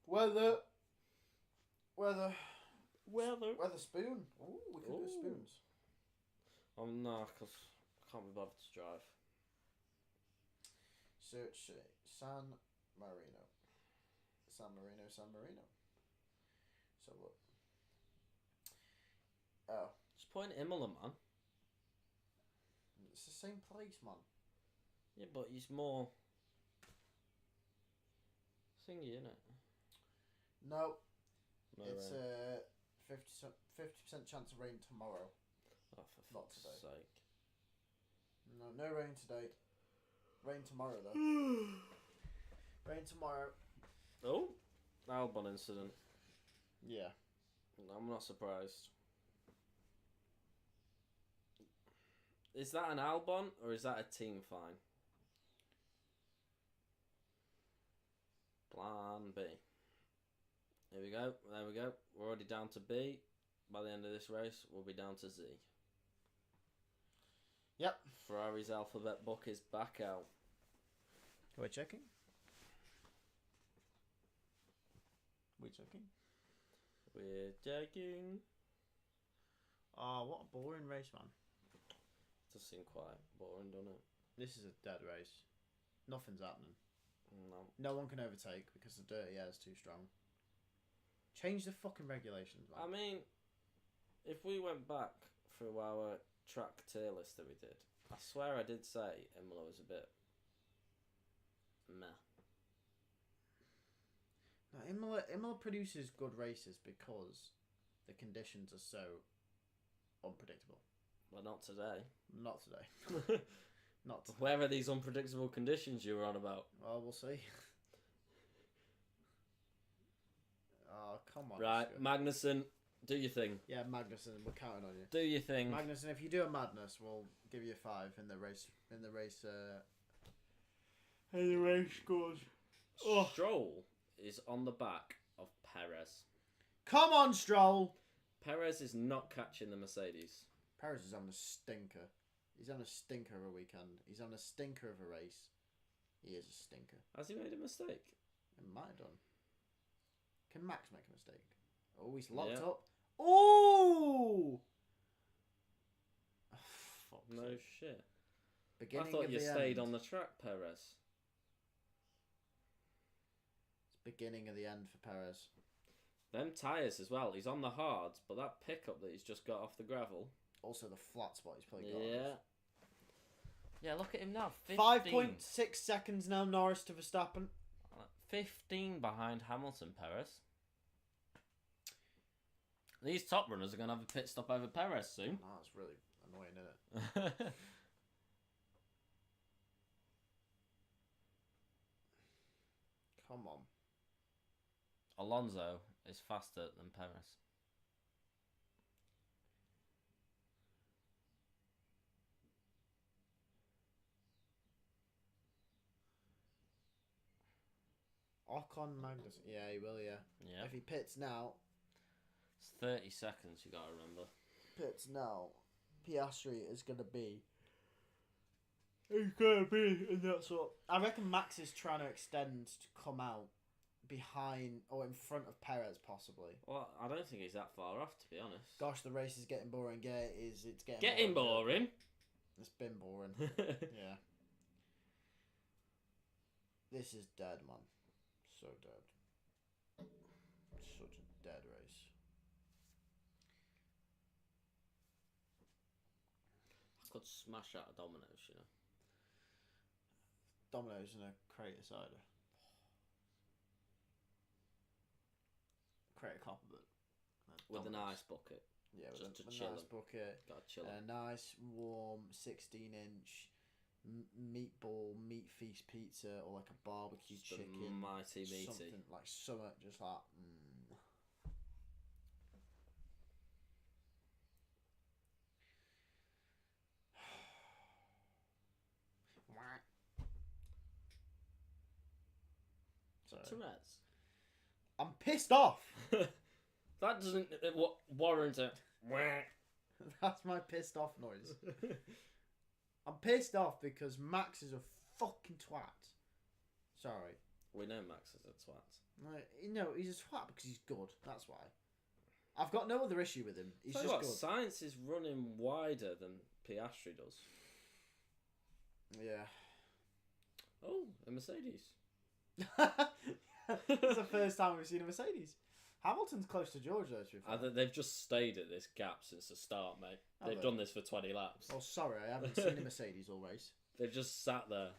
Weather spoon. Ooh, we can do spoons. Oh no, because I can't be bothered to drive. Search San Marino. San Marino. So look. Oh. Just point Imola, man. It's the same place, man. Yeah, but he's more thingy, isn't it? No, No it's rain. a 50% chance of rain tomorrow. Oh, for Not fuck's today. sake. No rain today. Rain tomorrow though. Rain tomorrow. Oh, Albon incident. Yeah. I'm not surprised. Is that an Albon or is that a team fine? Plan B. Here we go. There we go. We're already down to B. By the end of this race, we'll be down to Z. Yep. Ferrari's alphabet book is back out. We're checking. We're checking. We're checking. Oh, what a boring race, man. Does seem quite boring, doesn't it? This is a dead race. Nothing's happening. No. No one can overtake because the dirty air is too strong. Change the fucking regulations, man. I mean, if we went back through our track tier list that we did, I swear I did say Imola was a bit meh. No, Imola produces good races because the conditions are so unpredictable. Well, not today. Not today. Not today. Where are these unpredictable conditions you were on about? Well, we'll see. Oh, come on. Right, Oscar. Magnussen, do your thing. Yeah, Magnussen, we're counting on you. Do your thing. Magnussen, if you do a madness, we'll give you a 5 in the race. In the race scores. Oh. Stroll is on the back of Perez. Come on, Stroll. Perez is not catching the Mercedes. Perez is on a stinker. He's on a stinker of a weekend. He's on a stinker of a race. He is a stinker. Has he made a mistake? It might have done. Can Max make a mistake? Oh, he's locked Yeah. up. Oh! Fuck's No sake. shit. Beginning I thought of you the stayed end. on the track, Perez. It's beginning of the end for Perez. Them tyres as well. He's on the hards, but that pickup that he's just got off the gravel. Also, the flat spot he's probably got. Yeah. Yeah, look at him now. 5.6 seconds now, Norris to Verstappen. 15 behind Hamilton, Perez. These top runners are going to have a pit stop over Perez soon. Oh, that's really annoying, isn't it? Come on. Alonso is faster than Perez. Ocon Magnus. Yeah, he will, yeah. Yeah. If he pits now, It's 30 seconds, you got to remember. Piastri is going to be... He's going to be in that sort... I reckon Max is trying to extend to come out behind or in front of Perez, possibly. Well, I don't think he's that far off, to be honest. Gosh, the race is getting boring. Yeah, it's getting Getting boring. It's been boring. Yeah. This is dead, man. So dead. Such a dead race. I could smash out a Domino's, you know. Domino's and a crate of cider. Crate of copper, but With an Domino's. ice bucket. Yeah, with just to a chill nice 'em. bucket. Gotta chill A 'em. nice, warm, 16-inch meatball, meat feast pizza, or like a barbecue Just a chicken. mighty meaty. Something like something just like... Sorry. Tourette's. I'm pissed off! That doesn't warrant it. That's my pissed off noise. I'm pissed off because Max is a fucking twat. Sorry. We know Max is a twat. Like, no, he's a twat because he's good. That's why. I've got no other issue with him. He's Tell you just what, good. Science is running wider than Piastri does. Yeah. Oh, a Mercedes. It's the first time we've seen a Mercedes. Hamilton's close to George, though, to be fair. They've just stayed at this gap since the start, mate. Have They've they? done this for 20 laps. Oh, sorry, I haven't seen a Mercedes all race. They've just sat there.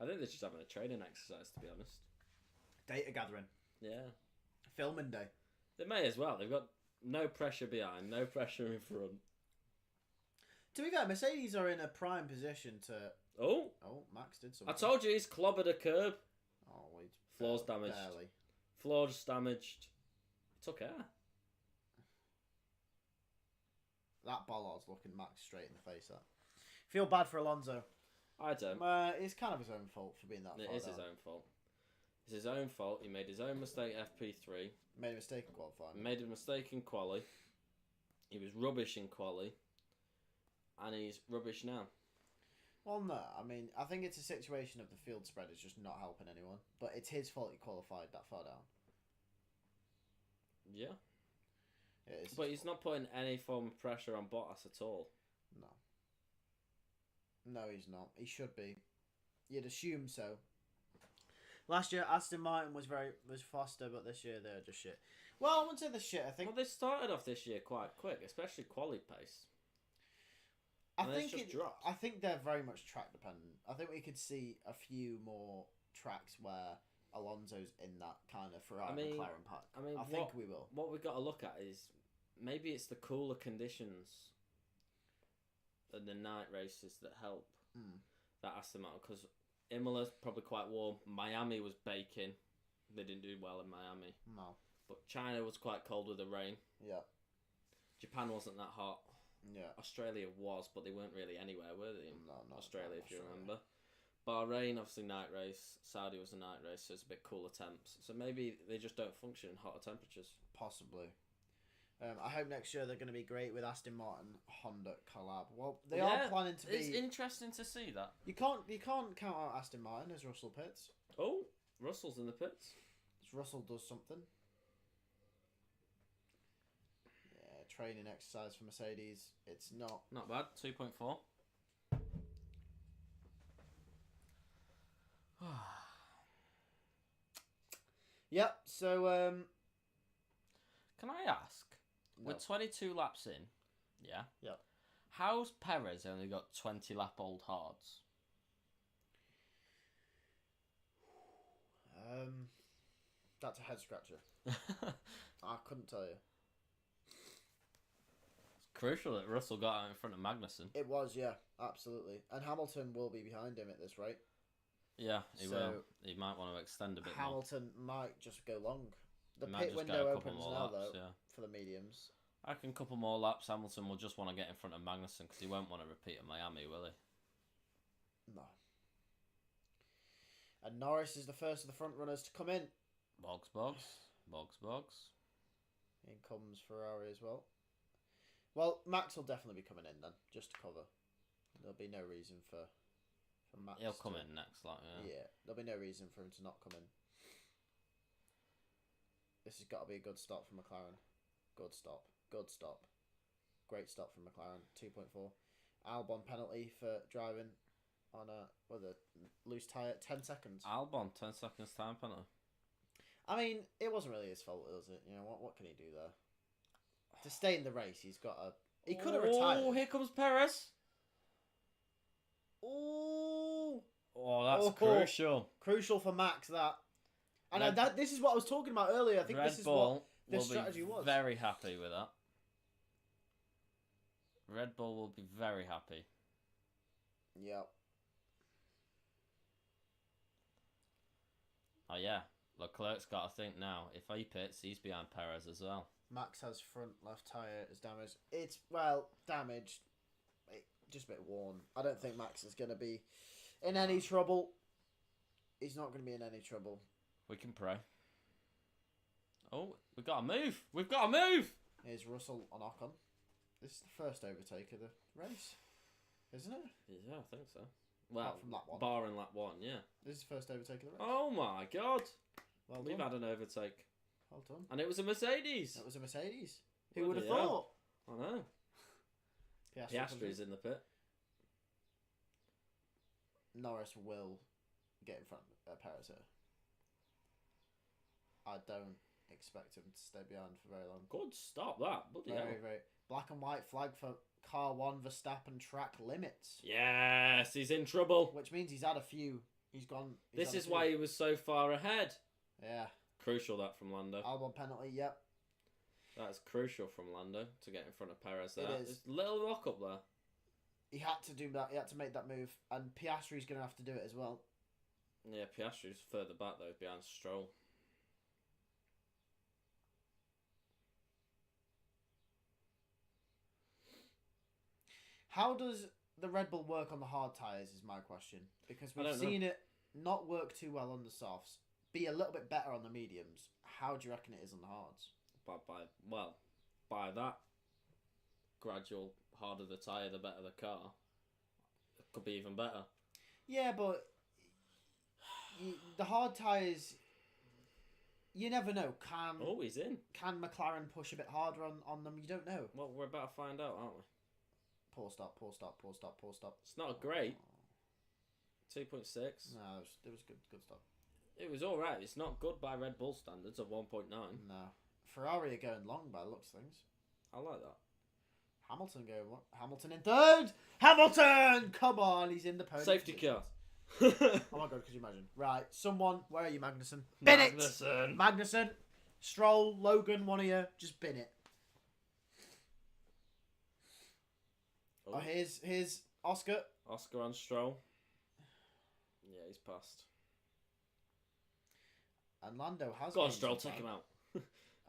I think they're just having a training exercise, to be honest. Data gathering. Yeah. Filming day. They may as well. They've got no pressure behind, no pressure in front. To be fair, Mercedes are in a prime position to... Oh, Max did something. I told you he's clobbered a curb. Oh, wait. Floor's damaged. Barely. Floor's damaged. Took care. That bollard's looking Max straight in the face. That. Feel bad for Alonso. I don't. It's kind of his own fault for being that far It is down. his own fault. It's his own fault. He made his own mistake FP3. Made a mistake in qualifying. Made a mistake in quali. He was rubbish in quali. And he's rubbish now. Well, no. I mean, I think it's a situation of the field spread is just not helping anyone. But it's his fault he qualified that far down. Yeah. It is. But he's not putting any form of pressure on Bottas at all. No. No, he's not. He should be. You'd assume so. Last year, Aston Martin was faster, but this year they're just shit. Well, I wouldn't say they're shit. I think. Well, they started off this year quite quick, especially quali pace. I And think it's just dropped. I think they're very much track dependent. I think we could see a few more tracks where Alonso's in that kind of Ferrari McLaren pack. I think we will. What we've got to look at is maybe it's the cooler conditions and the night races that help that Aston Martin, because Imola's probably quite warm. Miami was baking. They didn't do well in Miami. No. But China was quite cold with the rain. Yeah. Japan wasn't that hot. Yeah. Australia was, but they weren't really anywhere, were they? No, not Australia, if you Australia. remember. Bahrain, obviously night race. Saudi was a night race, so it's a bit cooler temps. So maybe they just don't function in hotter temperatures. Possibly. I hope next year they're going to be great with Aston Martin Honda collab. Well, they are planning to be. It's interesting to see that. You can't count out Aston Martin as Russell pits. Oh, Russell's in the pits. Russell does something. Yeah, training exercise for Mercedes. It's not. Not bad. 2.4. Yep. So Can I ask? no. We're 22 laps in. Yeah. Yep. How's Perez only got 20 lap old hards? That's a head scratcher. I couldn't tell you. It's crucial that Russell got out in front of Magnussen. It was, yeah, absolutely. And Hamilton will be behind him at this rate. Yeah, he So, will. He might want to extend a bit more. Hamilton might just go long. The He might pit just get window a couple opens more now, laps, though, yeah. for the mediums. I reckon a couple more laps, Hamilton will just want to get in front of Magnussen because he won't want to repeat at Miami, will he? No. And Norris is the first of the front runners to come in. Bogs. In comes Ferrari as well. Well, Max will definitely be coming in then, just to cover. There'll be no reason for Max. He'll come in next, like, Yeah, there'll be no reason for him to not come in. This has got to be a good stop for McLaren. Good stop. Great stop from McLaren. 2.4. Albon penalty for driving on a loose tyre. 10 seconds. Albon, 10 seconds time penalty. I mean, it wasn't really his fault, was it? You know, what can he do there? To stay in the race, he's got a... He could have retired. Oh, here comes Perez. Oh, that's crucial. Crucial for Max, that. And Red- this is what I was talking about earlier. I think Red this is Bull what the will strategy be was. very happy with that. Red Bull will be very happy. Yep. Oh, yeah. Leclerc's got to think now. If he pits, he's behind Perez as well. Max has front left tyre is damaged. It's, damaged. Just a bit worn. I don't think Max is going to be in any trouble. He's not going to be in any trouble. We can pray. Oh, we've got to move. We've got to move. Here's Russell on Ocon. This is the first overtake of the race, isn't it? Yeah, I think so. Well, from lap 1. barring lap 1, yeah. This is the first overtake of the race. Oh my God. Well We've done. had an overtake. Well done. And it was a Mercedes. That was a Mercedes. Who would have Bloody thought? hell. I know. Piastri's in the pit. Norris will get in front of Perez here. I don't expect him to stay behind for very long. Good stop that. Bloody hell. Very. Black and white flag for car 1 Verstappen track limits. Yes, he's in trouble. Which means he's had a few He's gone. This is why he was so far ahead. Yeah. Crucial that from Lando. Albon penalty, yep. That's crucial from Lando to get in front of Perez there. It is. There's a little rock up there. He had to do that. He had to make that move. And Piastri's going to have to do it as well. Yeah, Piastri's further back though, behind Stroll. How does the Red Bull work on the hard tyres is my question. Because we've seen it not work too well on the softs. Be a little bit better on the mediums. How do you reckon it is on the hards? By that gradual harder the tyre, the better the car. It could be even better. Yeah, but the hard tyres, you never know. He's in. Can McLaren push a bit harder on them? You don't know. Well, we're about to find out, aren't we? Poor stop. It's not great. 2.6. No, it was good stop. It was alright. It's not good by Red Bull standards of 1.9. No. Ferrari are going long by the looks of things. I like that. Hamilton in third! Hamilton! Come on, he's in the podium. Safety car. Oh my god, could you imagine? Right, someone, where are you, Magnussen? Bin it! Magnussen, Stroll, Logan, one of you, just bin it. Oh, here's Oscar. Oscar and Stroll. Yeah, he's passed. And Lando has... Go on, Stroll, take him out.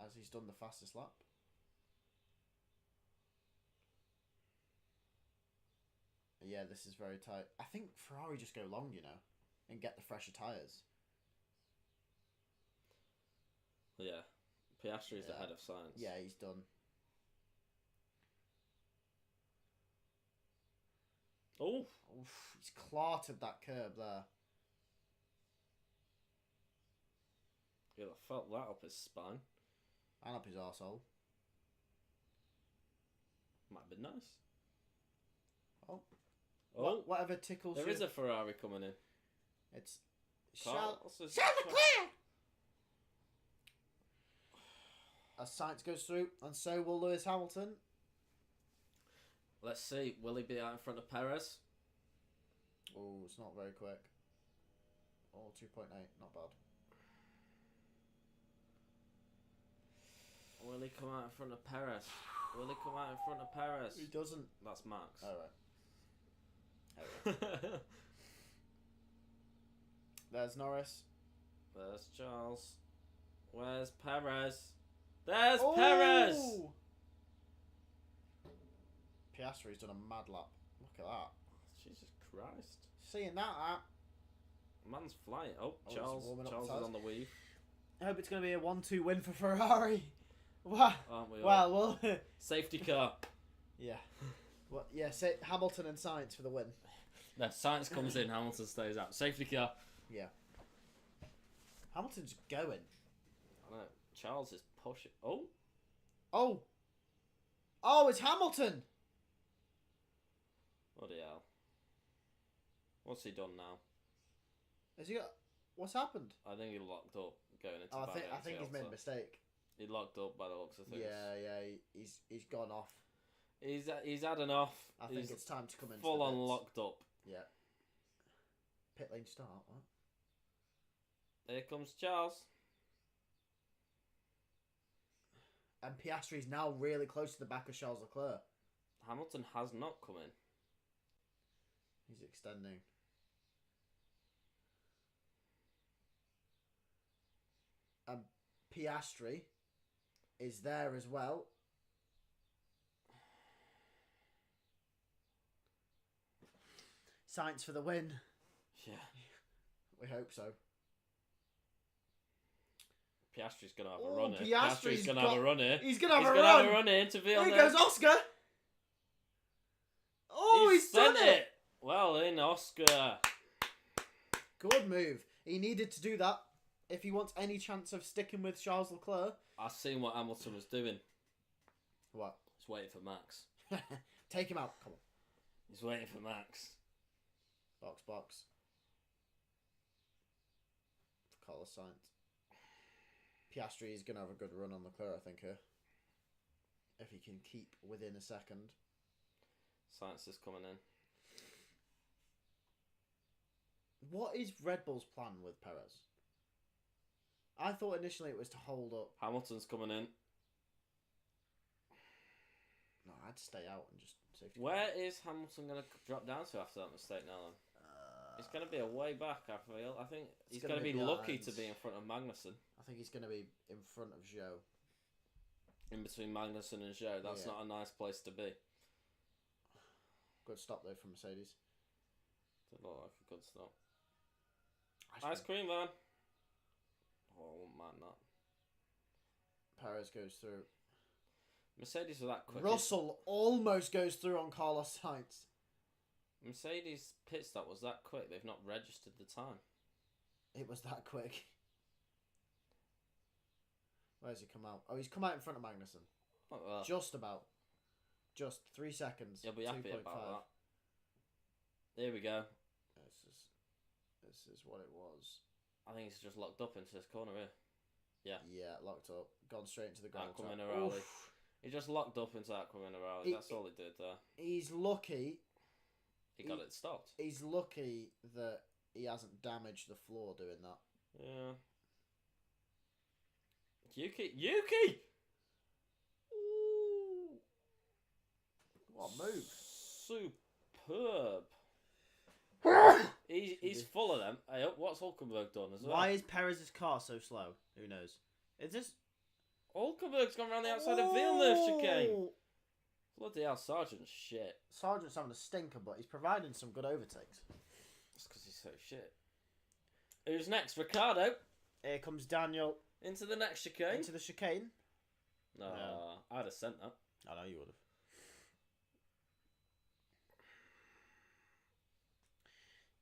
As he's done the fastest lap. Yeah, this is very tight. I think Ferrari just go long, you know, and get the fresher tyres. Yeah. Piastri's ahead of Sainz. Yeah, he's done. Oh! He's clarted that curb there. Yeah, I felt that up his spine. And up his arsehole. Might have been nice. Oh. Whatever tickles you. There is a Ferrari coming in. It's Charles Leclerc! As Sainz goes through, and so will Lewis Hamilton. Let's see. Will he be out in front of Perez? Oh, it's not very quick. Oh, 2.8. Not bad. Will he come out in front of Perez? Will he come out in front of Perez? He doesn't. That's Max. Alright. There's Norris. There's Charles. Where's Perez? There's Perez! Piastri's done a mad lap. Look at that. Jesus Christ. Seeing that. Man's flying. Oh, Charles is on the weave. I hope it's going to be a 1-2 win for Ferrari. Wow. Aren't we all? Well, Safety car. Yeah. Well, yeah, say Hamilton and Sainz for the win. No, Sainz comes in, Hamilton stays out. Safety car. Yeah. Hamilton's going. I know. Charles is pushing. Oh. Oh, it's Hamilton. Bloody hell. What's he done now? Has he got... What's happened? I think he locked up going into I think he's made a mistake. He locked up by the looks of things. Yeah, he's gone off. He's had enough. I think it's time to come in. Full on locked up. Yeah. Pit lane start, what? Here comes Charles. And Piastri's now really close to the back of Charles Leclerc. Hamilton has not come in. He's extending. And Piastri is there as well. Sainz for the win. Yeah. We hope so. Piastri's going to have a run here. Piastri's going to have a run here. He's going to have a run. Have a run here to be on Here there. goes Oscar. Oh, he's done it. Well in, Oscar. Good move. He needed to do that if he wants any chance of sticking with Charles Leclerc. I've seen what Hamilton was doing. What? He's waiting for Max. Take him out. Come on. He's waiting for Max. Box. Carlos Sainz. Piastri is going to have a good run on Leclerc, I think, here. If he can keep within a second. Sainz is coming in. What is Red Bull's plan with Perez? I thought initially it was to hold up. Hamilton's coming in. No, I'd stay out and just safety. Where is Hamilton going to drop down to after that mistake now then? It's going to be a way back, I feel. I think he's going to be lucky to be in front of Magnussen. I think he's going to be in front of Zhou. In between Magnussen and Zhou. That's not a nice place to be. Good stop though from Mercedes. Doesn't look like a good stop. Ice cream van. Oh, I wouldn't mind that. Perez goes through. Mercedes were that quick. Russell almost goes through on Carlos Sainz. Mercedes pit stop was that quick. They've not registered the time. It was that quick. Where's he come out? Oh, he's come out in front of Magnussen. Like that. Just about. Just 3 seconds. You'll be happy 2.5. about that. There we go. This is what it was. I think he's just locked up into this corner here. Yeah. Yeah, locked up. Gone straight into the ground. Aqua Minerale. He just locked up into Aqua Minerale. That's all he did there. He's lucky. He got it stopped. He's lucky that he hasn't damaged the floor doing that. Yeah. Yuki! Ooh. What a move. Superb. He's full of them. Hey, what's Hulkenberg done as well? Why is Perez's car so slow? Who knows? Is this... Hulkenberg's gone around the outside of Villeneuve chicane. Bloody hell, Sargent's shit. Sargent's having a stinker, but he's providing some good overtakes. That's because he's so shit. Who's next? Ricciardo. Here comes Daniel. Into the next chicane. Into the chicane. No, I'd have sent that. I know you would have.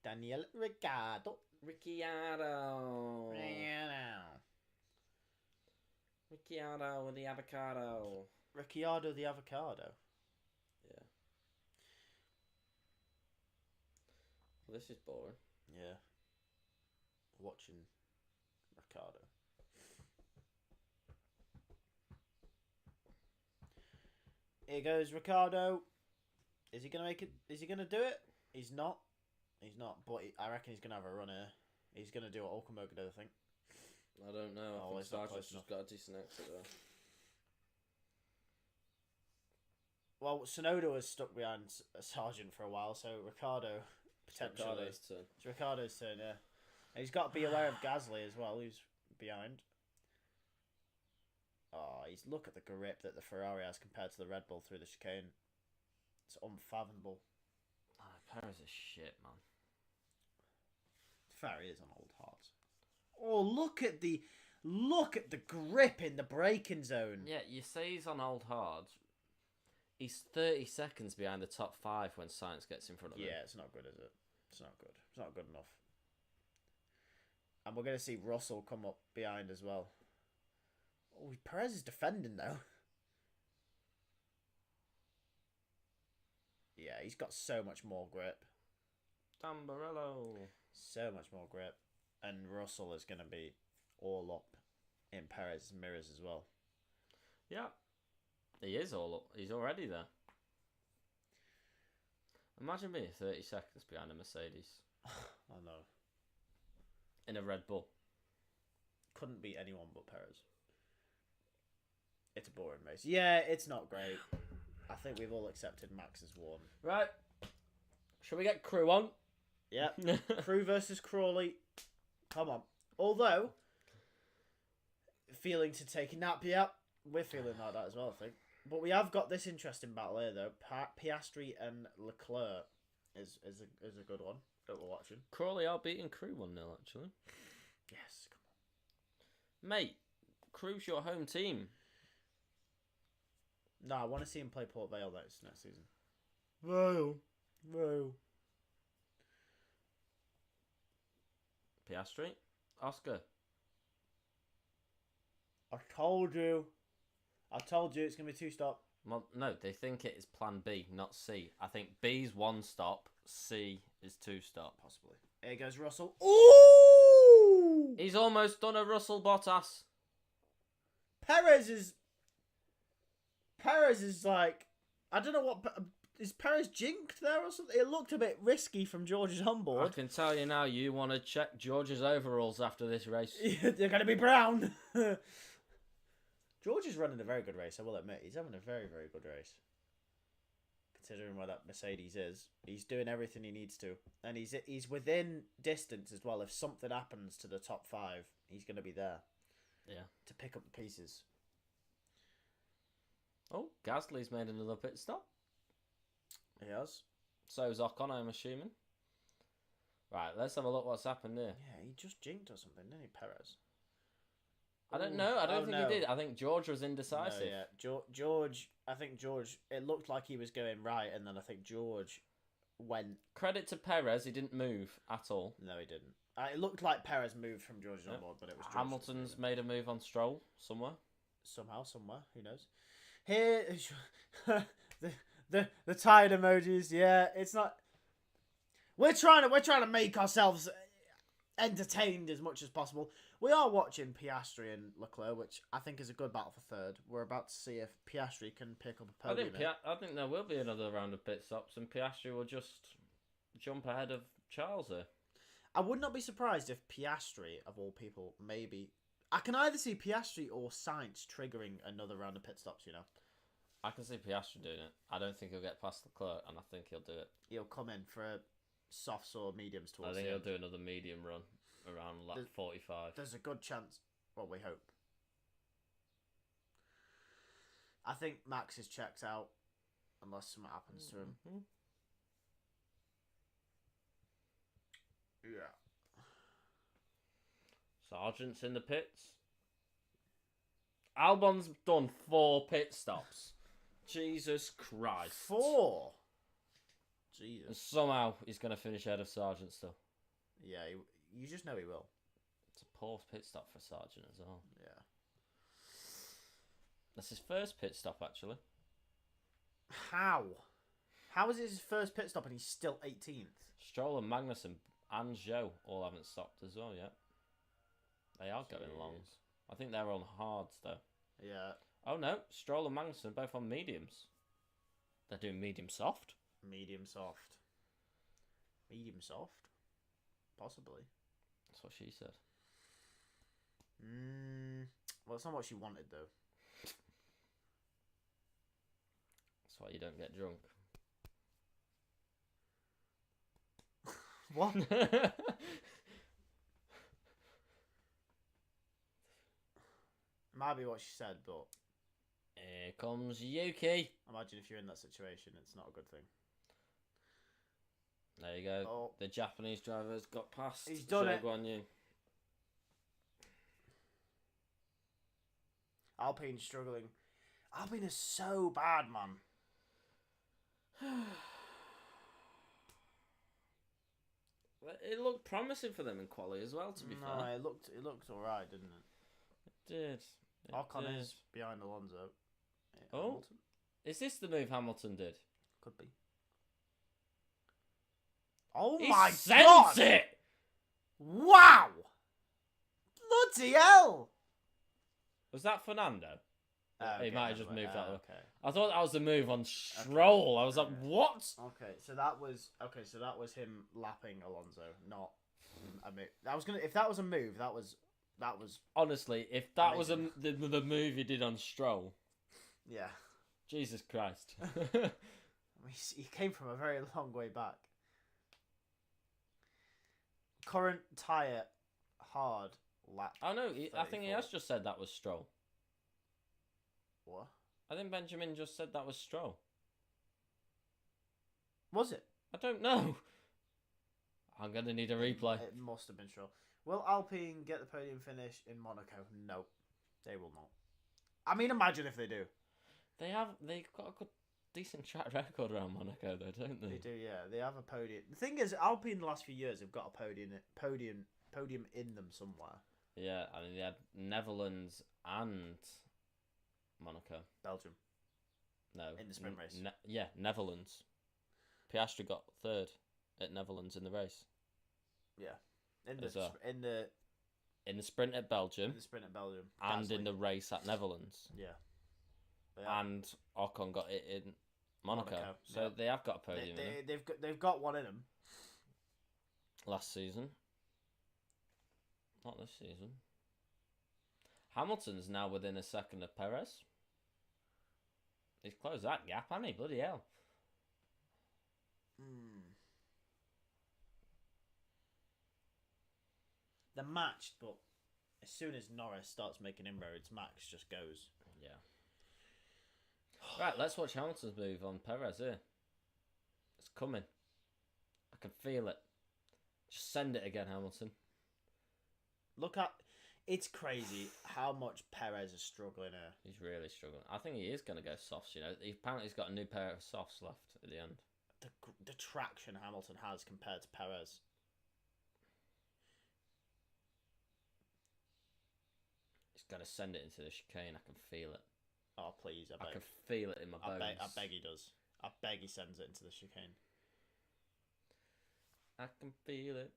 Daniel Ricciardo. Ricciardo with the avocado. Ricciardo the avocado. Yeah. Well, this is boring. Yeah. Watching Ricciardo. Here goes Ricciardo. Is he going to make it? Is he going to do it? He's not. He's not, but I reckon he's going to have a run here. He's going to do what Hulkenberg did, I think. I don't know. I think Sargent's just got a decent exit there. Well, Tsunoda was stuck behind Sargent for a while, so Ricciardo potentially. It's Ricciardo's turn, yeah. And he's got to be aware of Gasly as well, who's behind. Oh, look at the grip that the Ferrari has compared to the Red Bull through the chicane. It's unfathomable. Perez is shit, man. Ferrari is on old hearts. Oh, look at the grip in the braking zone. Yeah, you say he's on old hard. He's 30 seconds behind the top 5 when Sainz gets in front of him. Yeah, it's not good, is it? It's not good. It's not good enough. And we're going to see Russell come up behind as well. Oh, Perez is defending, though. Yeah, he's got so much more grip. Tamburello. So much more grip. And Russell is going to be all up in Perez's mirrors as well. Yeah. He is all up. He's already there. Imagine being 30 seconds behind a Mercedes. I know. In a Red Bull. Couldn't beat anyone but Perez. It's a boring race. Yeah, it's not great. I think we've all accepted Max has won. Right. Shall we get Crew on? Yeah. Crew versus Crawley. Come on. Although, feeling to take a nap, yeah. We're feeling like that as well, I think. But we have got this interesting battle here, though. Piastri and Leclerc is a good one that we're watching. Crawley are beating Crew 1-0, actually. Yes, come on. Mate, Crew's your home team. No, I want to see him play Port Vale next season. Vale. Piastri. Oscar. I told you it's going to be 2-stop. Well, no, they think it is plan B, not C. I think B's 1-stop, C is 2-stop. Possibly. Here goes Russell. Ooh! He's almost done a Russell Bottas. Perez is like, I don't know what, is Perez jinked there or something? It looked a bit risky from George's I onboard. can tell you now, you want to check George's overalls after this race. They're going to be brown. George is running a very good race, I will admit. He's having a very, very good race. Considering where that Mercedes is. He's doing everything he needs to. And he's within distance as well. If something happens to the top 5, he's going to be there. Yeah. To pick up the pieces. Oh, Gasly's made another pit stop. He has. So's Ocon, I'm assuming. Right, let's have a look what's happened here. Yeah, he just jinked or something, didn't he, Perez? I don't know. I don't think he did. I think George was indecisive. No, yeah, George. I think George. It looked like he was going right, and then I think George went. Credit to Perez, he didn't move at all. No, he didn't. It looked like Perez moved from George's onboard, but it was George. Hamilton's made a move on Stroll somewhere. Somehow, somewhere, who knows? Here, the tired emojis. Yeah, it's not. We're trying to make ourselves entertained as much as possible. We are watching Piastri and Leclerc, which I think is a good battle for third. We're about to see if Piastri can pick up a podium. I think there will be another round of pit stops, and Piastri will just jump ahead of Charles here. I would not be surprised if Piastri, of all people, maybe... I can either see Piastri or Sainz triggering another round of pit stops, you know. I can see Piastri doing it. I don't think he'll get past Leclerc, and I think he'll do it. He'll come in for a softs or mediums towards I think the he'll end. do another medium run around lap 45. There's a good chance. Well, we hope. I think Max is checked out, unless something happens to him. Mm-hmm. Yeah. Sargent's in the pits. Albon's done 4 pit stops. Jesus Christ. 4? And Jesus. somehow he's going to finish ahead of Sargent still. Yeah, you just know he will. It's a poor pit stop for Sargent as well. Yeah. That's his first pit stop, actually. How? How is it his first pit stop and he's still 18th? Stroll and Magnussen and Zhou all haven't stopped as well yet. They are going longs. I think they're on hards, though. Yeah. Oh, no. Stroll and Magnussen are both on mediums. They're doing medium soft. Medium soft. Medium soft? Possibly. That's what she said. Well, it's not what she wanted, though. That's why you don't get drunk. What? Might be what she said, but Here comes Yuki. imagine if you're in that situation, it's not a good thing. There you go. Oh. The Japanese driver's got past. He's done it. Guan Yu. Alpine's struggling. Alpine is so bad, man. It looked promising for them in quali as well, to be fair. No, it looked alright, didn't it? It did. Ocon is behind Alonso. Oh. Hamilton? Is this the move Hamilton did? Could be. Oh He my sent god! it! Wow! Bloody hell! Was that Fernando? He might have just moved that way. Okay. I thought that was the move on Stroll. I was like, what? Okay, so that was him lapping Alonso, not a move. If that was a move, that was Honestly, if that was amazing. the move he did on Stroll, yeah. Jesus Christ. I mean, he came from a very long way back. Current tyre hard lap. Oh no, I think he 34. has just said that was Stroll. What? I think Benjamin just said that was Stroll. Was it? I don't know. I'm going to need a replay. It must have been Stroll. Will Alpine get the podium finish in Monaco? No, they will not. I mean, imagine if they do. They've got a good, decent track record around Monaco, though, don't they? They do, yeah. They have a podium. The thing is, Alpine the last few years have got a podium in them somewhere. Yeah, I mean, they had Netherlands and Monaco. Belgium. No. In the sprint race. Yeah, Netherlands. Piastri got third at Netherlands in the race. Yeah. In the sprint at Belgium. In the sprint at Belgium. And Gasly. in the race at Netherlands. Yeah. And Ocon got it Monaco. So yep. they have got a podium. They've got one in them. Last season. Not this season. Hamilton's now within a second of Perez. He's closed that gap, hasn't he? Bloody hell. They're matched, but as soon as Norris starts making inroads, Max just goes. Yeah. Right, let's watch Hamilton's move on Perez here. It's coming. I can feel it. Just send it again, Hamilton. Look at... It's crazy how much Perez is struggling here. He's really struggling. I think he is going to go softs, you know. Apparently he's got a new pair of softs left at the end. The traction Hamilton has compared to Perez. He's going to send it into the chicane. I can feel it. Oh, please, I beg. I can feel it in my bones. I beg he does. I beg he sends it into the chicane. I can feel it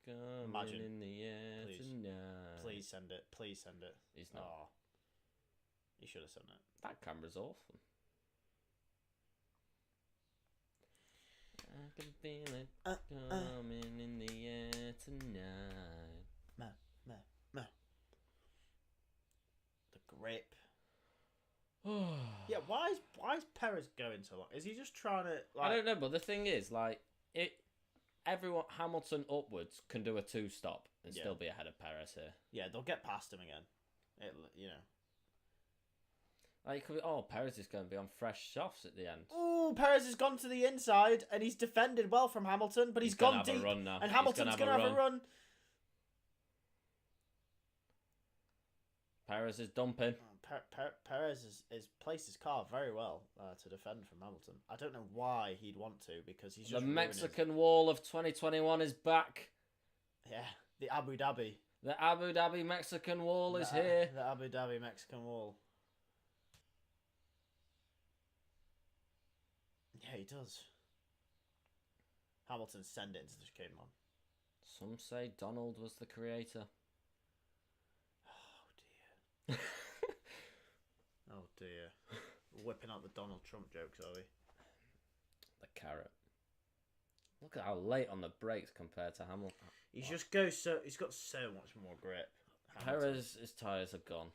coming in the air tonight. Please send it. Please send it. He's not. Oh, he should have sent it. That camera's awful. I can feel it coming in the air tonight. The grip. Yeah, why is Perez going so long? Is he just trying to? Like... I don't know, but the thing is, like, everyone Hamilton upwards can do a 2-stop and still be ahead of Perez here. Yeah, they'll get past him again. You know. Like, it could be, Perez is going to be on fresh softs at the end. Ooh, Perez has gone to the inside and he's defended well from Hamilton, but he's gone deep. Run now. And Hamilton's going to have a run. Perez is dumping. Perez has placed his car very well to defend from Hamilton. I don't know why he'd want to, because he's just... The Mexican wall of 2021 is back. Yeah, the Abu Dhabi. The Abu Dhabi Mexican wall is here. The Abu Dhabi Mexican wall. Yeah, he does. Hamilton send it into the chicane, man. Some say Donald was the creator. Oh, dear. Oh, dear. Whipping out the Donald Trump jokes, are we? The carrot. Look at how late on the brakes compared to Hamilton. He's got so much more grip. Perez, his tyres are gone.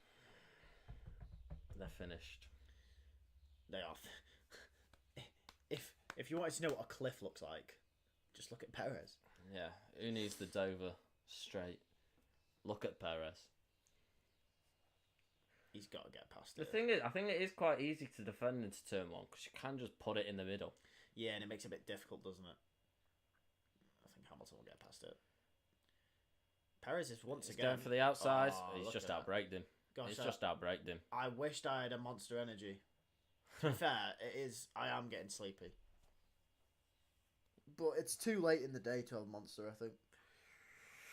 They're finished. They are. If you wanted to know what a cliff looks like, just look at Perez. Yeah, who needs the Dover straight? Look at Perez. He's got to get past it. The it. thing is, I think it is quite easy to defend into turn 1 because you can just put it in the middle. Yeah, and it makes it a bit difficult, doesn't it? I think Hamilton will get past it. Perez is once again going for the outside. He's just outbraked him. Gosh, just outbraked him. I wished I had a Monster Energy. To be fair, it is. I am getting sleepy. But it's too late in the day to have a Monster, I think.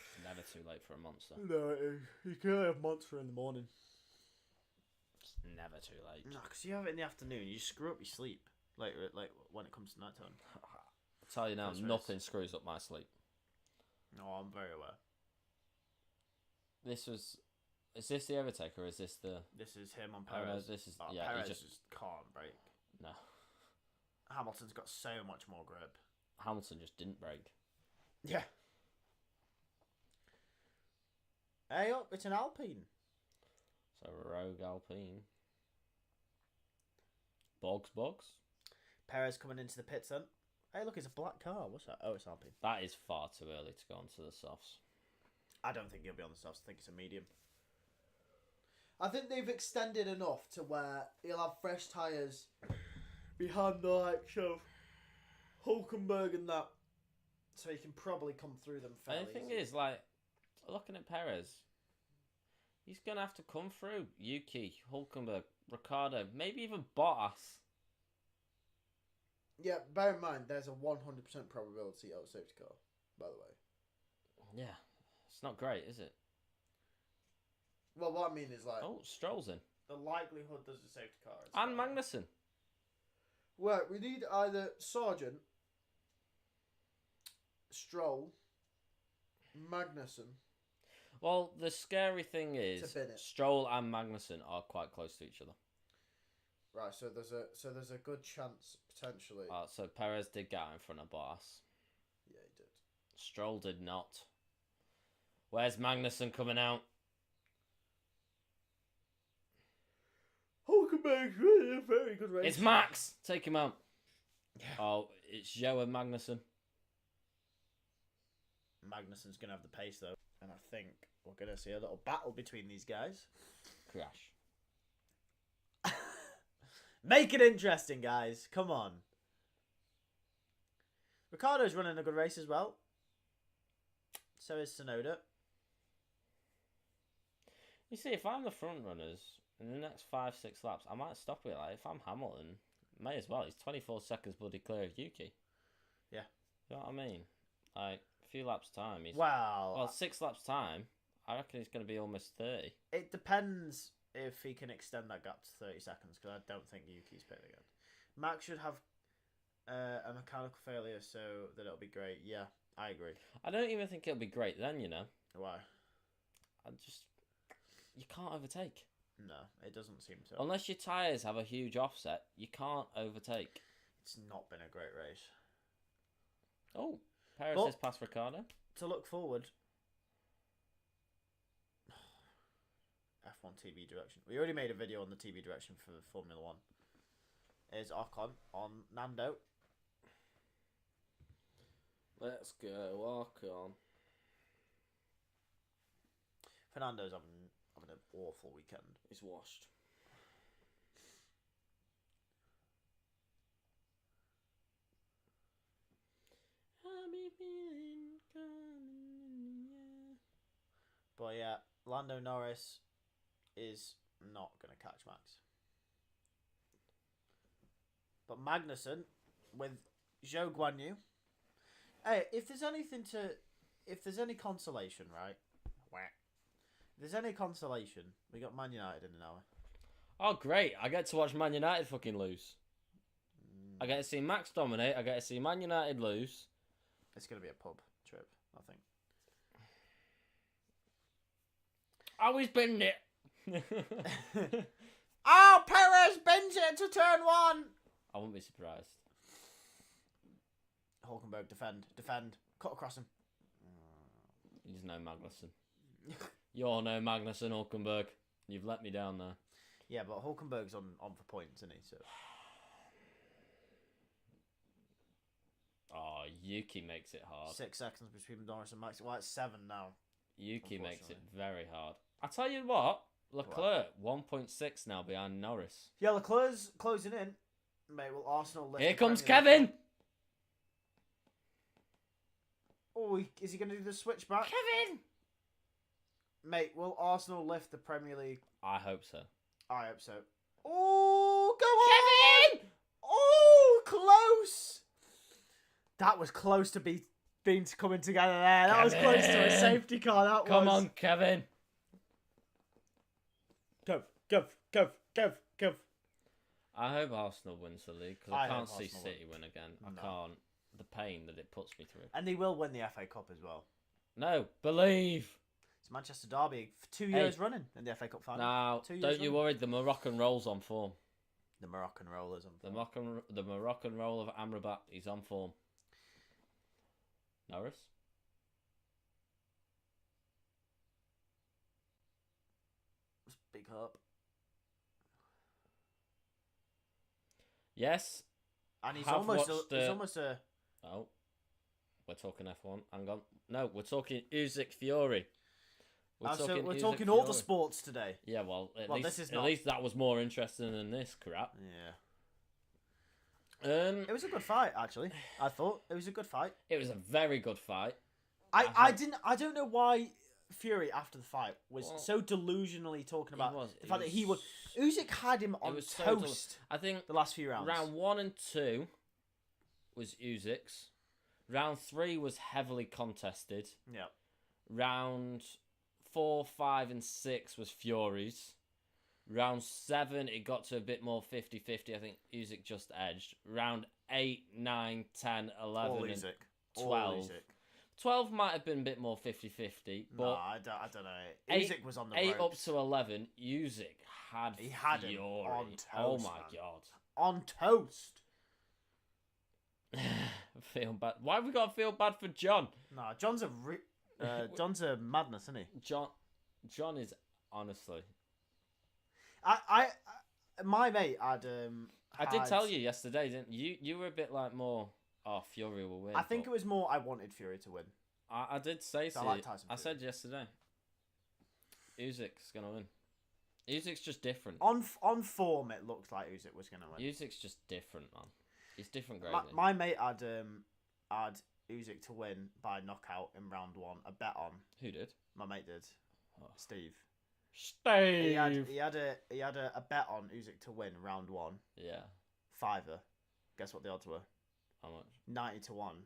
It's never too late for a Monster. No, you can only have Monster in the morning. It's never too late. No, because you have it in the afternoon, you screw up your sleep later, like when it comes to night time. I'll tell you now, nothing screws up my sleep. No, I'm very aware. Is this the overtake or is this the... This is him on Perez. Perez just can't brake. No. Hamilton's got so much more grip. Hamilton just didn't brake. Yeah. Hey up, it's an Alpine. So Rogue Alpine. Bogs. Perez coming into the pits then. Hey look, it's a black car. What's that? Oh, it's Alpine. That is far too early to go onto the softs. I don't think he'll be on the softs. I think it's a medium. I think they've extended enough to where he'll have fresh tyres behind the likes of Hulkenberg and that. So he can probably come through them fairly And the thing easily. is, like, looking at Perez, he's going to have to come through Yuki, Hulkenberg, Ricciardo, maybe even Bottas. Yeah, bear in mind, there's a 100% probability of a safety car, by the way. Yeah, it's not great, is it? Well, what I mean is like... Oh, Stroll's in. The likelihood there's a safety car. And Magnussen. Well, we need either Sargent, Stroll, Magnussen. Well, the scary thing is, Stroll and Magnussen are quite close to each other. Right, so there's a good chance potentially. So Perez did get out in front of Bottas. Yeah, he did. Stroll did not. Where's Magnussen coming out? Hulkenberg's really a very good race. It's Max. Take him out. Yeah. Oh, it's Joe and Magnussen. Magnussen's gonna have the pace though, and I think we're gonna see a little battle between these guys. Crash. Make it interesting, guys. Come on. Ricciardo's running a good race as well. So is Tsunoda. You see, if I'm the front runners in the next 5-6 laps, I might stop it. Like if I'm Hamilton, may as well. He's 24 seconds bloody clear of Yuki. Yeah. You know what I mean? Like a few laps time. He's well 6 laps time. I reckon he's going to be almost 30. It depends if he can extend that gap to 30 seconds, because I don't think Yuki's pitting again. Max should have a mechanical failure so that it'll be great. Yeah, I agree. I don't even think it'll be great then, you know. Why? You can't overtake. No, it doesn't seem to. Unless your tyres have a huge offset, you can't overtake. It's not been a great race. Oh, Perez has passed Ricciardo. To look forward, F1 TV direction. We already made a video on the TV direction for Formula 1. Is Ocon on Nando. Let's go, Ocon. Fernando's having an awful weekend. He's washed. I'll be feeling coming, yeah. But yeah, Lando Norris is not going to catch Max. But Magnussen with Zhou Guanyu. Hey, if there's any consolation, right? If there's any consolation, we got Man United in an hour. Oh, great. I get to watch Man United fucking lose. I get to see Max dominate. I get to see Man United lose. It's going to be a pub trip, I think. Oh, he's binned it. Oh, Perez bends it to turn 1. I wouldn't be surprised. Hulkenberg, defend. Cut across him. He's no Magnussen. You're no Magnussen, Hulkenberg. You've let me down there. Yeah, but Hulkenberg's on for points, isn't he? So. Oh, Yuki makes it hard. 6 seconds between Norris and Max. Well, it's 7 now. Yuki makes it very hard. I tell you what, Leclerc 1.6 now behind Norris. Yeah, Leclerc's closing in. Mate, will Arsenal lift? Here comes Kevin. Oh, is he going to do the switch back? Kevin. Mate, will Arsenal lift the Premier League? I hope so. I hope so. Oh, go on! Kevin! Oh, close! That was close to being coming together there. That was close to a safety car. Come on, Kevin. Go. I hope Arsenal wins the league because I can't see City win again. No. I can't. The pain that it puts me through. And they will win the FA Cup as well. No, believe. It's Manchester Derby for 2 years running in the FA Cup final. Now, don't you worry. The Moroccan roll's on form. The Moroccan roll is on form. The Moroccan roll of Amrabat, he's on form. Norris? Big hope. Yes. And he's almost a... Oh. We're talking F1. Hang on. No, we're talking Usyk Fury. We're talking all the sports today. Yeah, well, at at least that was more interesting than this crap. Yeah. It was a good fight, actually. I thought it was a good fight. It was a very good fight. I don't know why Fury after the fight was so delusionally talking about the fact that he would. Usyk had him on toast. I think the last few rounds. Round 1 and 2 was Usyk's. Round 3 was heavily contested. Yeah. Round 4, 5, and 6 was Fury's. Round 7, it got to a bit more 50-50. I think Usyk just edged. Round 8, 9, 10, 11, and 12. 12 might have been a bit more 50-50, No, but I don't know. eight- Usyk was on the 8 up ropes. to 11, Usyk had He had him Fury. on toast, Oh my man. god. On toast. Feel bad. Why have we got to feel bad for John? No, John's a madness, isn't he? John is honestly. My mate had I did tell you yesterday, didn't you? You were a bit like more. Oh, Fury will win. I think it was more I wanted Fury to win. I did say so. I like Tyson I Fury. said yesterday. Usyk's gonna win. Usyk's just different. On form, it looks like Usyk was gonna win. Usyk's just different, man. He's different, grade. My mate had Usyk to win by knockout in round 1. A bet on. Who did? My mate did. Oh. Steve. Steve. He had a bet on Usyk to win round 1. Yeah. Fiver. Guess what the odds were? How much? 90 to 1.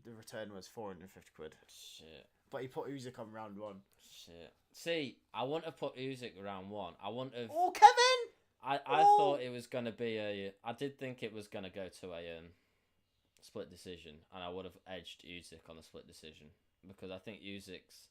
The return was 450 quid. Shit. But he put Usyk on round 1. Shit. See, I wouldn't have put Usyk round 1. I wouldn't have. Oh, Kevin! I thought it was gonna be a. I did think it was gonna go to a split decision, and I would have edged Usyk on a split decision because I think Usyk's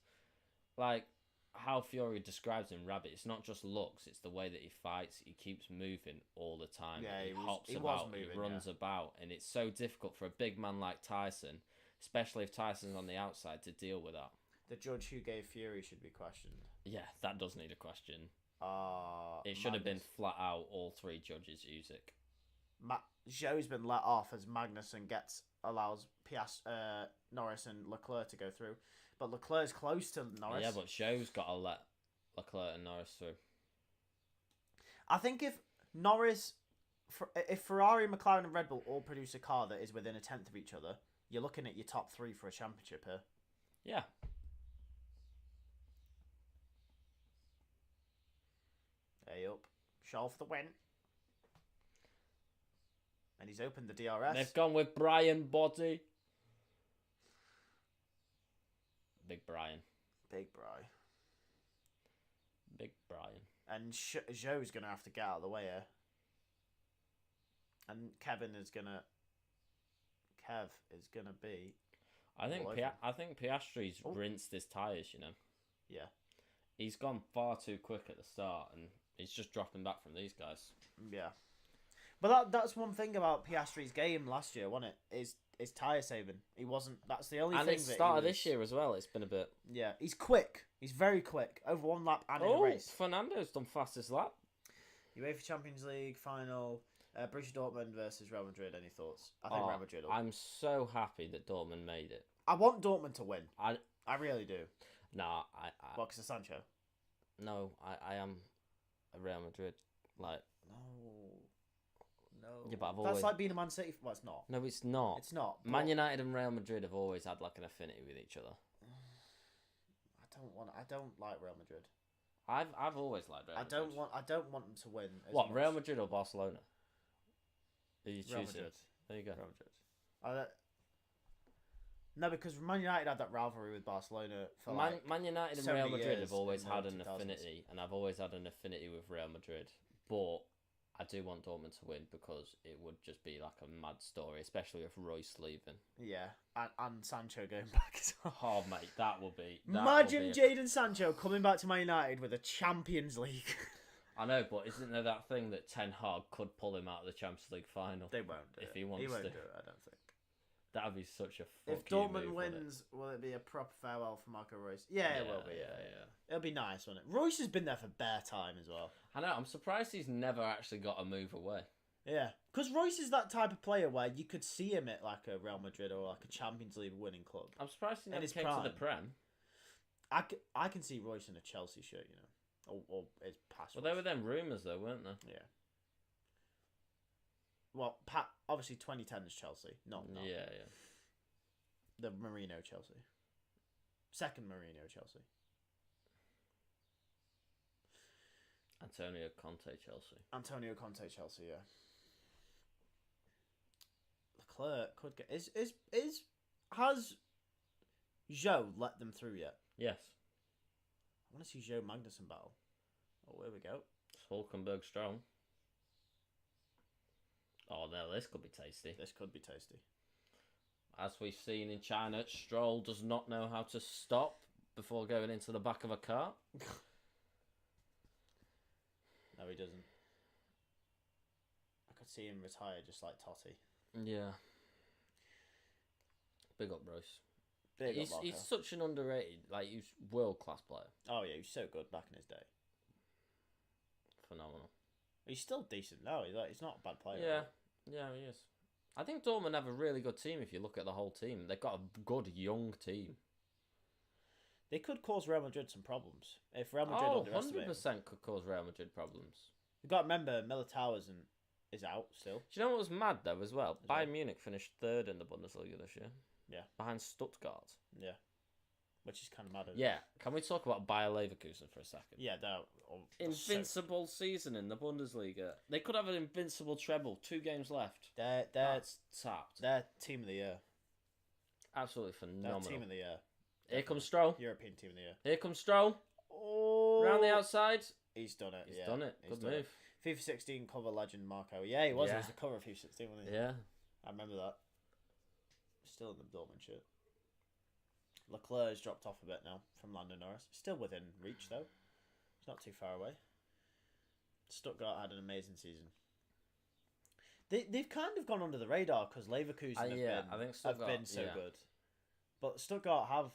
like how Fury describes him, Rabbit. It's not just looks; it's the way that he fights. He keeps moving all the time. Yeah, he hops was about, moving, he runs about, and it's so difficult for a big man like Tyson, especially if Tyson's on the outside, to deal with that. The judge who gave Fury should be questioned. Yeah, that does need a question. It should Magnus. have been flat out all 3 judges Usyk. Zhou's been let off as Magnussen allows Norris and Leclerc to go through, but Leclerc's close to Norris. Yeah, but Zhou's got to let Leclerc and Norris through. I think if Ferrari, McLaren, and Red Bull all produce a car that is within a tenth of each other, you're looking at your top 3 for a championship here. Yeah. Hey up, Scholl for the win. And he's opened the DRS. They've gone with Brian Body. Big Brian. Big Bry. Big Brian. And Zhou's going to have to get out of the way here. And Kev is going to be... I think Piastri's rinsed his tyres, you know. Yeah. He's gone far too quick at the start, and he's just dropping back from these guys. Yeah. But that's one thing about Piastri's game last year, wasn't it? Is tyre saving. He wasn't. That's the only thing. And it's started this year as well. It's been a bit. Yeah, he's quick. He's very quick. Over 1 lap and in a race. Fernando's done fastest lap. UEFA Champions League final. Borussia Dortmund versus Real Madrid. Any thoughts? I think Real Madrid will. I'm so happy that Dortmund made it. I want Dortmund to win. I really do. Nah, What, because of Sancho? No, I am a Real Madrid. Like. No. Yeah, but That's like being a Man City. Well, it's not. No, it's not. It's not. Man United and Real Madrid have always had like an affinity with each other. I don't like Real Madrid. I've always liked Real Madrid. I don't want them to win. What, Real Madrid or Barcelona? Who are you choosing? Real Madrid. There you go. Real Madrid. No, because Man United had that rivalry with Barcelona for Man United and so Real many Madrid years have always in had the an 2000s. affinity, and I've always had an affinity with Real Madrid. But I do want Dortmund to win because it would just be like a mad story, especially with Royce leaving. Yeah, and Sancho going back as well. Oh, mate, that will be... Imagine Jadon Sancho coming back to Man United with a Champions League. I know, but isn't there that thing that Ten Hag could pull him out of the Champions League final? They won't do if it. He wants he won't to. do it, I don't think. That would be such a If Dortmund wins, will it be a proper farewell for Marco Royce? Yeah, it will be. Yeah. It'll be nice, won't it? Royce has been there for bare time as well. I know, I'm surprised he's never actually got a move away. Yeah, because Royce is that type of player where you could see him at like a Real Madrid or like a Champions League winning club. I'm surprised he never his came prime. to the Prem. I can see Royce in a Chelsea shirt, you know, or his past. Well, they were them rumours though, weren't they? Yeah. Well, obviously 2010 is Chelsea, not. Yeah. The Mourinho Chelsea. Second Mourinho Chelsea. Antonio Conte Chelsea. Antonio Conte Chelsea, yeah. Leclerc could get has Zhou let them through yet? Yes. I want to see Zhou Magnussen battle. Oh, here we go. Hulkenberg strong. Oh no, this could be tasty. This could be tasty. As we've seen in China, Stroll does not know how to stop before going into the back of a car. No, he doesn't. I could see him retire just like Totti. Yeah. Big up, Bruce. He's such an underrated, like, he's world-class player. Oh, yeah, he was so good back in his day. Phenomenal. He's still decent now. He's not a bad player. Yeah, yeah, he is. I think Dortmund have a really good team if you look at the whole team. They've got a good young team. They could cause Real Madrid some problems. If Real Madrid underestimate 100% could cause Real Madrid problems. You've got to remember, Militao is out still. Do you know what was mad, though, as well? Bayern Munich finished third in the Bundesliga this year. Yeah. Behind Stuttgart. Yeah. Which is kind of mad. Yeah. Can we talk about Bayer Leverkusen for a second? Yeah, they're invincible season in the Bundesliga. They could have an invincible treble. 2 games left. That's tapped. They're team of the year. Absolutely phenomenal. They're team of the year. Here comes Stroll. European team of the year. Here comes Stroll. Oh, Round the outside. He's done it. He's done it. Good move. FIFA 16 cover legend Marco. Yeah, he was. He was the cover of FIFA 16, wasn't he? Yeah. I remember that. Still in the Dortmund shirt. Leclerc's dropped off a bit now from Lando Norris. Still within reach, though. He's not too far away. Stuttgart had an amazing season. They've kind of gone under the radar because Leverkusen have been so good. But Stuttgart have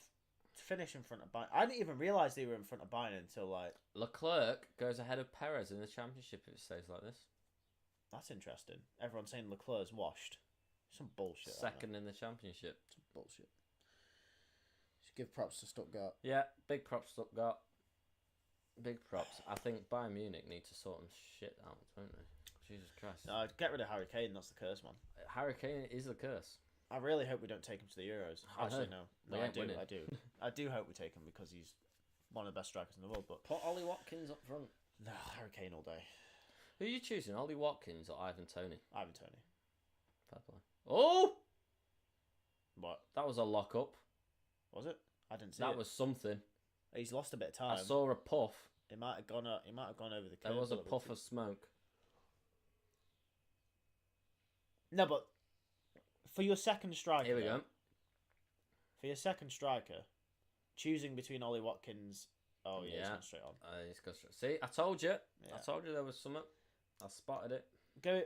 finished in front of Bayern. I didn't even realise they were in front of Bayern until, like... Leclerc goes ahead of Perez in the championship if it stays like this. That's interesting. Everyone's saying Leclerc's washed. Some bullshit. Second in the championship. Some bullshit. Should give props to Stuttgart. Yeah, big props Stuttgart. Big props. I think Bayern Munich need to sort some shit out, don't they? Jesus Christ. No, get rid of Harry Kane. That's the curse, man. Harry Kane is the curse. I really hope we don't take him to the Euros. Actually, no. I do. Winning. I do. I do hope we take him because he's one of the best strikers in the world. But put Ollie Watkins up front. No, Harry Kane all day. Who are you choosing, Ollie Watkins or Ivan Toney? Ivan Toney. Fair play. Oh! What? That was a lock-up. Was it? I didn't see that. That was something. He's lost a bit of time. I saw a puff. It might have gone. It might have gone over the curve. There was a puff of smoke. No, but for your second striker, here we go. For your second striker, choosing between Ollie Watkins. Oh yeah, he's gone straight on. He's gone straight. See, I told you. Yeah. I told you there was something. I spotted it. Go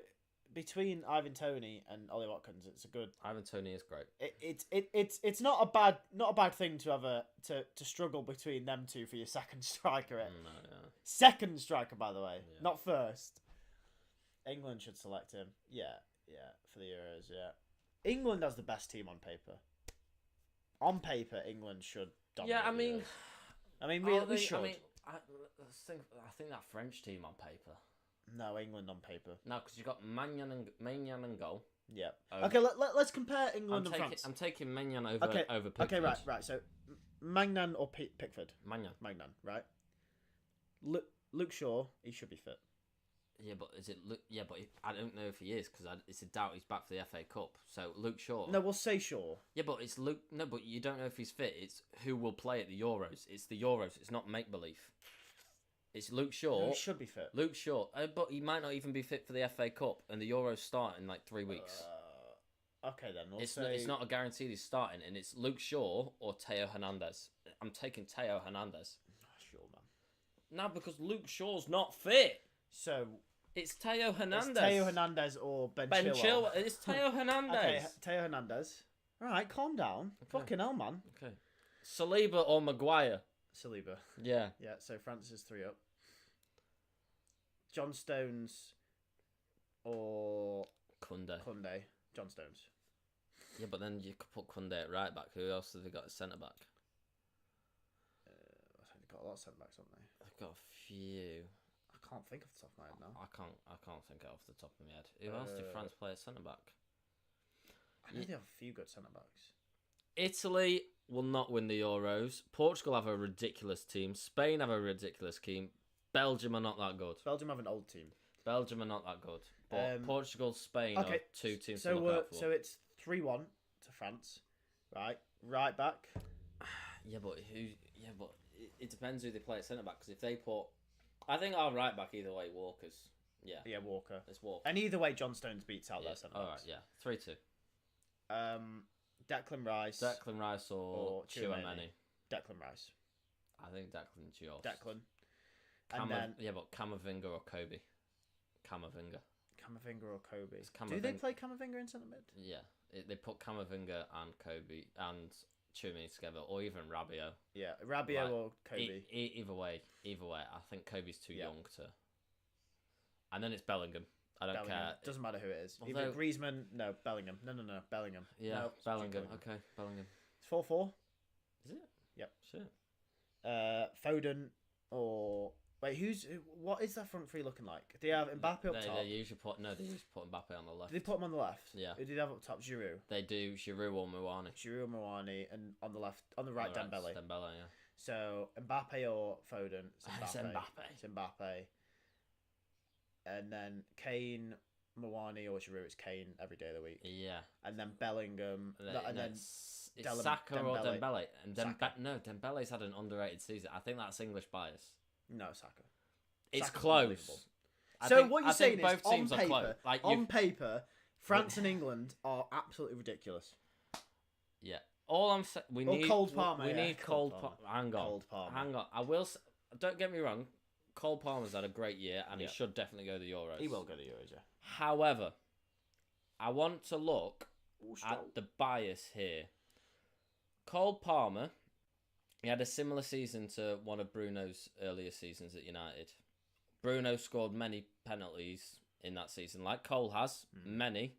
between Ivan Toney and Ollie Watkins. It's a good. Ivan Toney is great. It's not a bad thing to have to struggle between them two for your second striker. No, yeah. Second striker, by the way, not first. England should select him. Yeah, for the Euros. Yeah, England has the best team on paper. On paper, England should dominate. Yeah, I mean, we should. I think that French team on paper. No, England on paper. No, because you've got Maignan and goal. Yeah. Okay, let's compare England and France. I'm taking Maignan over Pickford. Okay, right. So, Maignan or Pickford? Maignan, right? Luke Shaw, he should be fit. Yeah, but is it? Yeah, but I don't know if he is because it's a doubt he's back for the FA Cup. So Luke Shaw. No, we'll say Shaw. Yeah, but it's Luke. No, but you don't know if he's fit. It's who will play at the Euros. It's the Euros. It's not make believe. It's Luke Shaw. No, he should be fit. Luke Shaw, but he might not even be fit for the FA Cup, and the Euros start in like 3 weeks. Okay, then It's not a guarantee he's starting, and it's Luke Shaw or Teo Hernandez. I'm taking Teo Hernandez. Sure, man. No, because Luke Shaw's not fit. So it's Teo Hernandez. It's Teo Hernandez or Ben Chilwell. It's Teo Hernandez. Okay, Teo Hernandez. All right, calm down. Okay. Fucking hell, man. Okay. Saliba or Maguire? Saliba. Yeah. Yeah, so France is 3 up. John Stones or Koundé. John Stones. Yeah, but then you could put Koundé at right back. Who else have they got at centre back? I think they've got a lot of centre backs, haven't they? They've got a few. I can't think off the top of my head now. I can't think it off the top of my head. Who else did France play at centre back? I know they have a few good centre backs. Italy will not win the Euros. Portugal have a ridiculous team. Spain have a ridiculous team. Belgium are not that good. Belgium have an old team. Belgium are not that good. But Portugal, Spain are 2 teams to look out for. So it's 3-1 to France, right? Right back. Yeah, but it depends who they play at centre back. Because if they put, I think our right back either way, Walker's. Yeah. Yeah, Walker. It's Walker. And either way, John Stones beats out that centre back. All right, yeah, 3-2. Declan Rice. Declan Rice or Tchouaméni. Declan Rice. I think Declan's yours. Declan. And then but Camavinga or Kobe. Camavinga or Kobe. Do they play Camavinga in centre mid? Yeah, they put Camavinga and Kobe and Tchouaméni together, or even Rabiot. Yeah, Rabiot or Kobe. Either way, I think Kobe's too young to. And then it's Bellingham. I don't care. Doesn't matter who it is. Either Griezmann, no, Bellingham. No, Bellingham. Yeah, no, Bellingham. Okay, Bellingham. It's 4-4. Is it? Yep. Shit. Foden or what is that front three looking like? Do you have Mbappe up top? They usually put Mbappe on the left. Do they put him on the left? Yeah. Who did they have up top? Giroud. They do Giroud or Mouani. And on the left, on the right, Dembele. Dembele, yeah. So Mbappe or Foden? It's Mbappe. And then Kane, Mouani or Giroud. It's Kane every day of the week. Yeah. And then Bellingham. And then it's Saka or Dembele. And Dembele's had an underrated season. I think that's English bias. No, Saka. It's close. What you're saying is, on paper, France and England are absolutely ridiculous. Yeah. All I'm saying, we need Cole Palmer. Hang on. I will. Don't get me wrong. Cole Palmer's had a great year, and he should definitely go to the Euros. He will go to the Euros. Yeah. However, I want to look at the bias here. Cole Palmer, he had a similar season to one of Bruno's earlier seasons at United. Bruno scored many penalties in that season, like Cole has, many.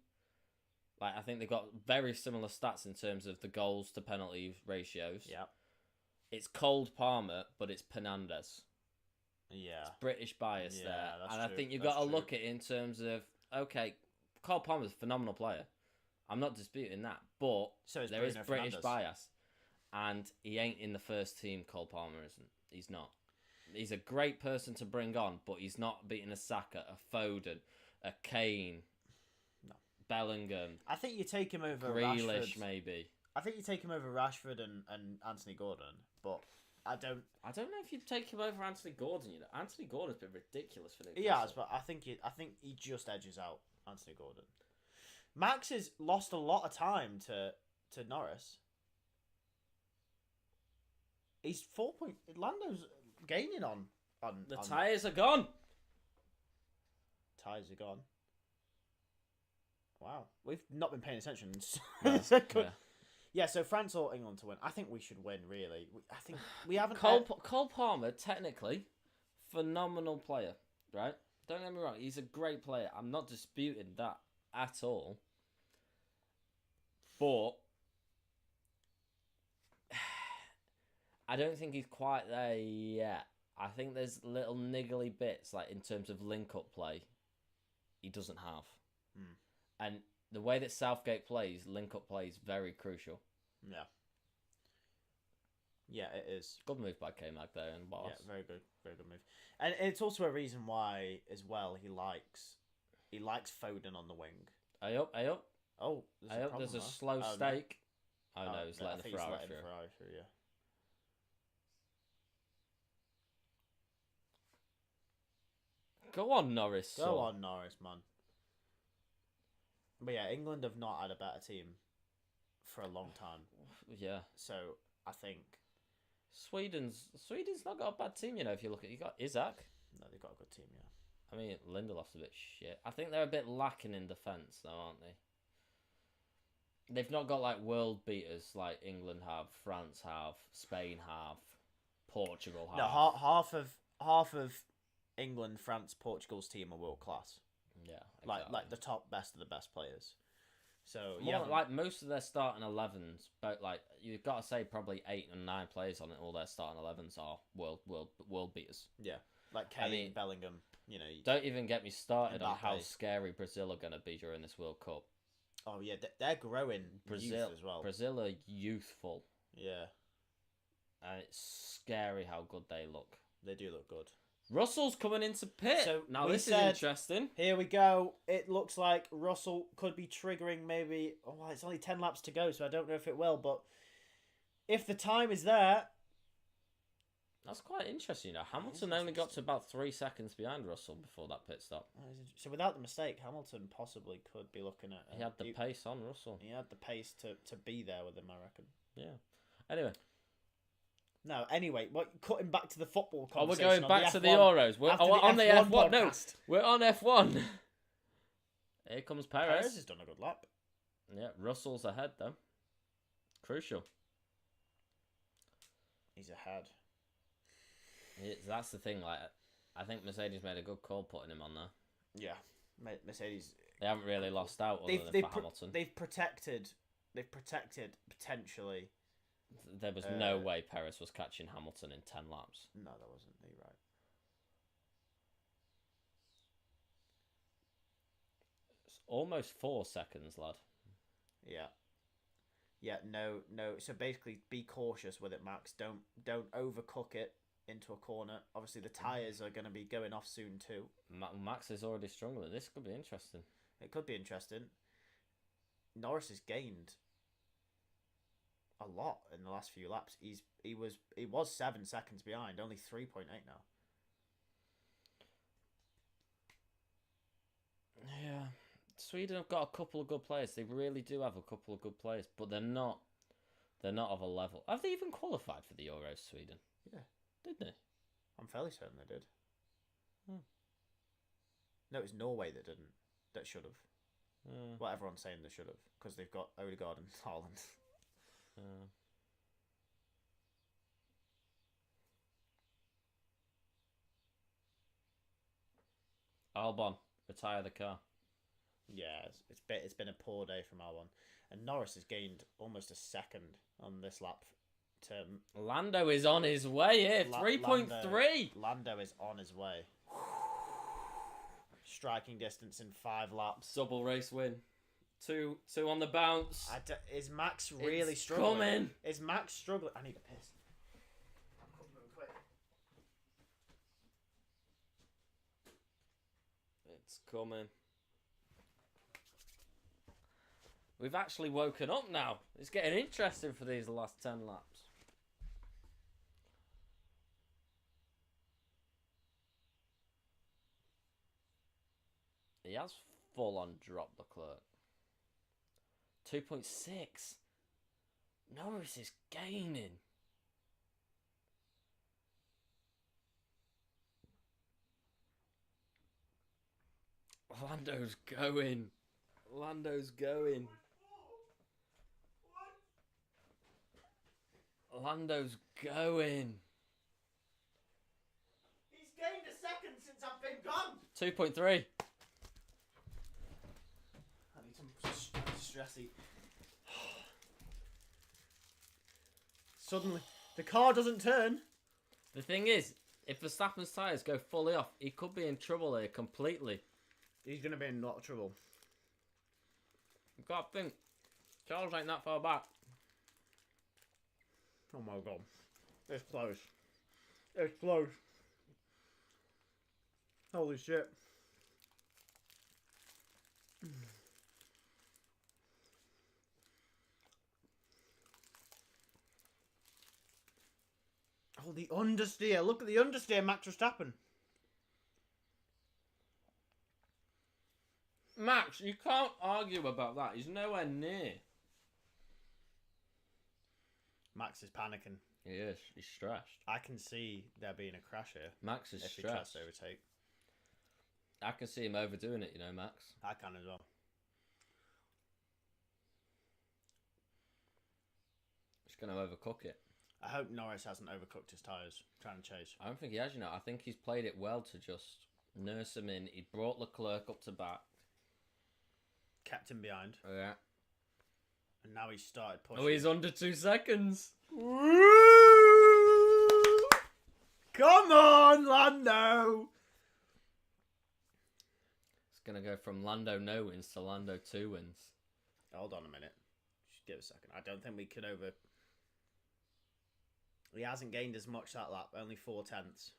Like, I think they've got very similar stats in terms of the goals to penalty ratios. Yeah. It's Cole Palmer, but it's Penandes. Yeah. It's British bias there. That's and true. I think you've got to look at it in terms of, okay, Cole Palmer's a phenomenal player. I'm not disputing that, but there is British bias. And he ain't in the first team, Cole Palmer isn't. He's not. He's a great person to bring on, but he's not beating a Saka, a Foden, a Kane, Bellingham. I think you take him over Grealish, Rashford. maybe. I think you take him over Rashford and Anthony Gordon, but I don't know if you'd take him over Anthony Gordon. You know, Anthony Gordon's been ridiculous for Newcastle. He has, but I think he just edges out Anthony Gordon. Max has lost a lot of time to Norris. He's 4 point. Lando's gaining on the tyres are gone. Tyres are gone. Wow, we've not been paying attention. Yeah, so France or England to win. I think we should win. Really, I think we haven't. Cole Palmer, technically, phenomenal player, right? Don't get me wrong. He's a great player. I'm not disputing that at all. But I don't think he's quite there yet. I think there's little niggly bits, like in terms of link-up play, he doesn't have. And the way that Southgate plays, link-up play is very crucial. Yeah. Yeah, it is. Good move by K-Mag there and Boss. Yeah, very good move. And it's also a reason why, as well, he likes Foden on the wing. Hey up. Oh, there's a slow stake. No. Oh, no, he's letting the Ferrari through. Yeah. Go on, Norris. Go on, Norris, man. But yeah, England have not had a better team for a long time. Yeah. So I think Sweden's not got a bad team, you know. If you look at, you got Isaac. No, they've got a good team. Yeah. I mean, Lindelof's a bit shit. I think they're a bit lacking in defence, though, aren't they? They've not got like world beaters like England have, France have, Spain have, Portugal have. No, half of England, France, Portugal's team are world class. Yeah, exactly. like the top best of the best players. So like most of their starting 11s, but like you've got to say probably 8 and 9 players on it. All their starting 11s are world beaters. Yeah, like Kane, Bellingham. You know, don't even get me started on how scary Brazil are going to be during this World Cup. Oh yeah, they're growing Brazil as well. Brazil are youthful. Yeah, and it's scary how good they look. They do look good. Russell's coming into pit. So now this is interesting. Here we go. It looks like Russell could be triggering maybe... Oh, well, it's only 10 laps to go, so I don't know if it will. But if the time is there... That's quite interesting. You know, Hamilton only got to about 3 seconds behind Russell before that pit stop. So without the mistake, Hamilton possibly could be looking at. He had the pace on Russell. He had the pace to be there with him, I reckon. Yeah. Anyway. No, anyway, cutting back to the football we're conversation. going back to the Euros. We're on the F1. Podcast. No, we're on F1. Here comes Perez. Perez has done a good lap. Yeah, Russell's ahead though. Crucial. He's ahead. That's the thing. Like, I think Mercedes made a good call putting him on there. Yeah, Mercedes. They haven't really lost out other than for Hamilton. They've protected potentially. There was no way Perez was catching Hamilton in 10 laps. No, there wasn't. You're right. It's almost 4 seconds, lad. Yeah. Yeah. No. So basically, be cautious with it, Max. Don't overcook it into a corner. Obviously, the tyres are going to be going off soon too. Max is already struggling. This could be interesting. It could be interesting. Norris has gained a lot in the last few laps. He was 7 seconds behind, only 3.8 now. Yeah, Sweden have got a couple of good players. They really do have a couple of good players, but they're not of a level. Have they even qualified for the Euros, Sweden? Yeah. Did they? I'm fairly certain they did. No, it was Norway that didn't. That should have. Well, everyone's saying they should have because they've got Odegaard and Haaland. Albon, retire the car. Yeah, it's been a poor day from Albon, and Norris has gained almost a second on this lap. Lando is on his way here. 3.3. Lando is on his way. Striking distance in 5 laps. Double race win. Two on the bounce. Is Max really struggling? Coming. Is Max struggling? I need a piss. I'm coming quick. It's coming. We've actually woken up now. It's getting interesting for these last 10 laps. He has full on dropped Leclerc. 2.6. Norris is gaining. Lando's going. Lando's going. He's gained a second since I've been gone. 2.3. I need some stressy. Suddenly, the car doesn't turn. The thing is, if Verstappen's tyres go fully off, he could be in trouble here completely. He's going to be in a lot of trouble. You've got to think, Charles ain't that far back. Oh my god. It's close. It's close. Holy shit. Oh, the understeer. Look at the understeer, Max Verstappen. Max, you can't argue about that. He's nowhere near. Max is panicking. He is. He's stressed. I can see there being a crash here. Max is if he tries stressed. to overtake. I can see him overdoing it, you know, Max. I can as well. He's going to overcook it. I hope Norris hasn't overcooked his tyres trying to chase. I don't think he has, you know. I think he's played it well to just nurse him in. He brought Leclerc up to back. Kept him behind. Yeah. And now he's started pushing. Oh, he's under 2 seconds. Woo! Come on, Lando! It's going to go from Lando no wins to Lando 2 wins. Hold on a minute. Just give a second. I don't think we could over... He hasn't gained as much that lap. Only 4 tenths.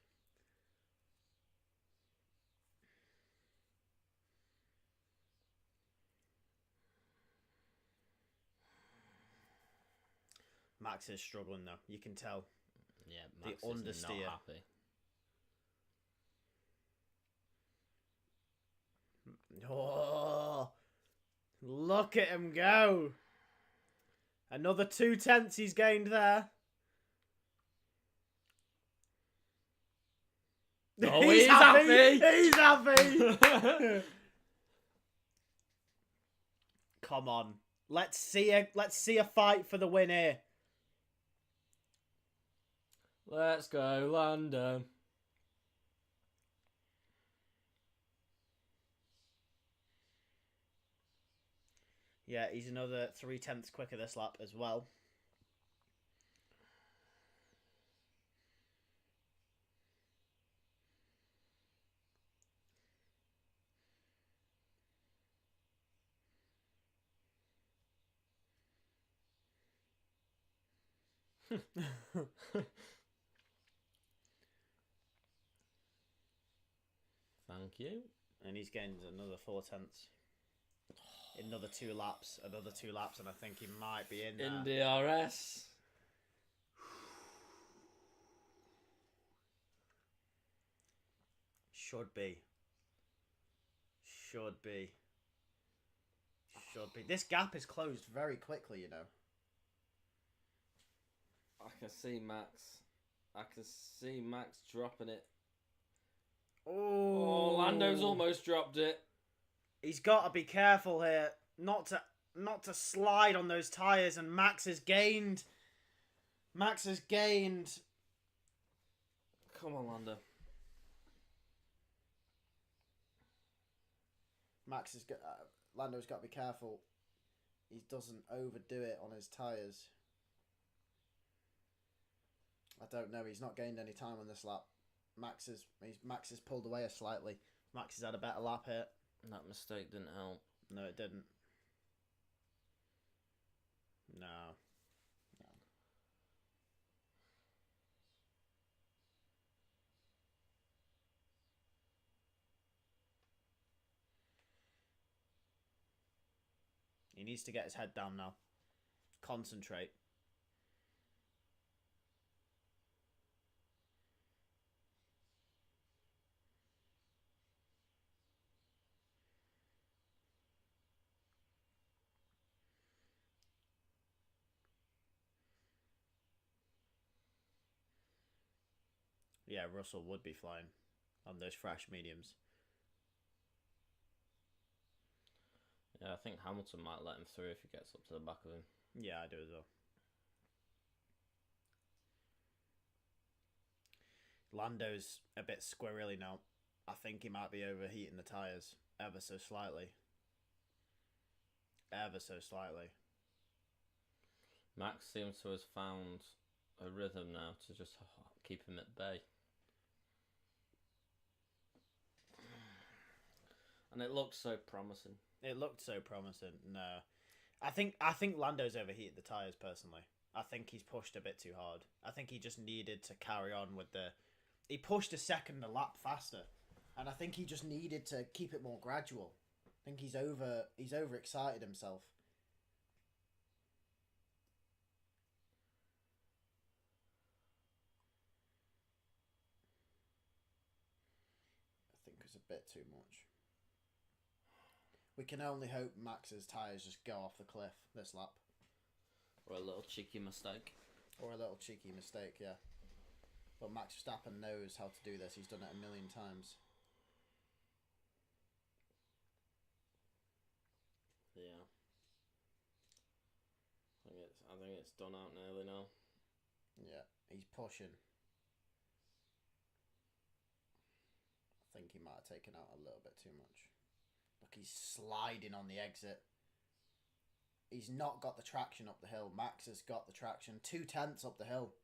Max is struggling though. You can tell. Yeah, The Max is not understeer. happy. Oh, look at him go. Another 2/10 he's gained there. Oh, he's happy. He's happy. Come on. Let's see a fight for the win here. Let's go, Lando. Yeah, he's another 3/10 quicker this lap as well. Thank you. And he's gained another 4/10. Another 2 laps, and I think he might be in there. In DRS. Should be. This gap is closed very quickly, you know. I can see Max dropping it. Oh, Lando's almost dropped it. He's got to be careful here, not to slide on those tires. And Max has gained. Come on, Lando. Lando's got to be careful. He doesn't overdo it on his tires. I don't know. He's not gained any time on this lap. Max has pulled away slightly. Max has had a better lap here. That mistake didn't help. No, it didn't. No. He needs to get his head down now. Concentrate. Yeah, Russell would be flying on those fresh mediums. Yeah, I think Hamilton might let him through if he gets up to the back of him. Yeah, I do as well. Lando's a bit squirrely now. I think he might be overheating the tyres ever so slightly. Max seems to have found a rhythm now to just keep him at bay. And it looks so promising. No. I think Lando's overheated the tyres personally. I think he's pushed a bit too hard. I think he just needed to carry on with he pushed a second a lap faster. And I think he just needed to keep it more gradual. I think he's overexcited himself. I think it's a bit too much. We can only hope Max's tyres just go off the cliff this lap. Or a little cheeky mistake. Yeah. But Max Verstappen knows how to do this. He's done it a million times. Yeah. I think it's done out nearly now. Yeah, he's pushing. I think he might have taken out a little bit too much. Look, he's sliding on the exit. He's not got the traction up the hill. Max has got the traction. 2/10 up the hill.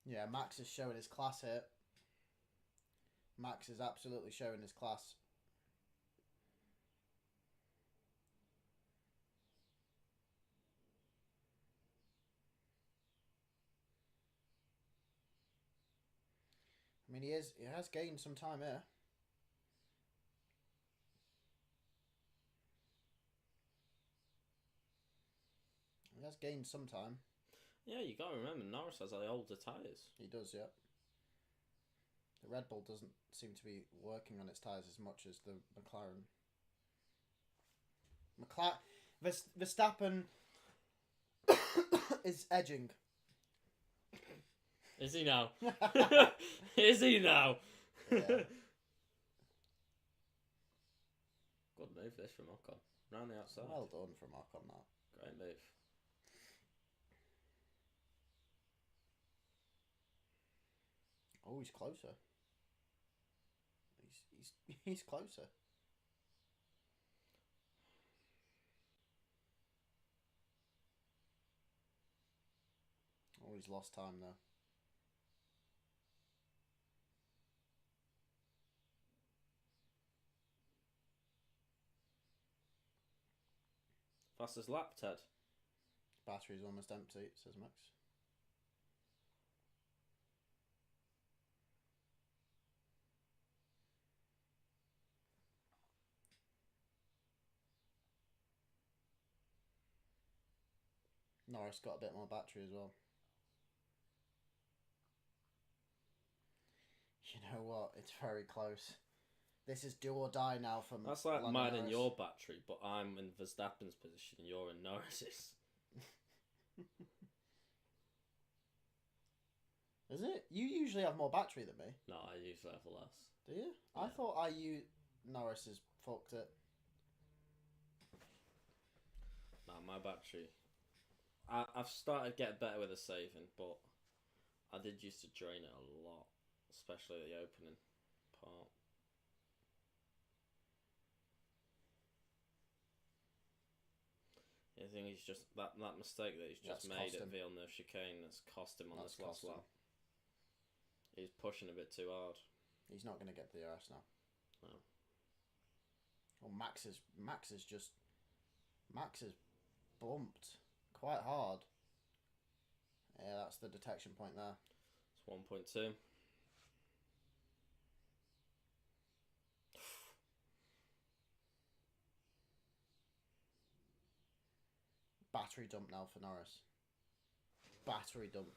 Yeah, Max is showing his class here. Max is absolutely showing his class. I mean, he has gained some time here. He has gained some time. Yeah, you got to remember, Norris has the older tyres. He does, yeah. The Red Bull doesn't seem to be working on its tyres as much as the McLaren. Verstappen is edging. Is he now? Is he now? Yeah. Good move this from Ocon. Round the outside. Well done from Ocon, that. Great move. Oh, he's closer. He's closer. Oh, he's lost time though. Fastest lap, Ted. Battery's almost empty, says Max. Norris got a bit more battery as well. You know what? It's very close. This is do or die now for That's like Lando mine and Norris. your battery, but I'm in Verstappen's position and you're in Norris's. Is it? You usually have more battery than me. No, I usually have less. Do you? Yeah. I thought Norris has fucked it. No, my battery. I've started getting better with the saving, but I did used to drain it a lot, especially at the opening part. The thing is just that mistake that he's just made at Villeneuve chicane that's cost him on this last lap. He's pushing a bit too hard. He's not going to get the DRS now. No. Well, Max is bumped quite hard. Yeah, that's the detection point there. It's 1.2. Battery dump now for Norris. Battery dump.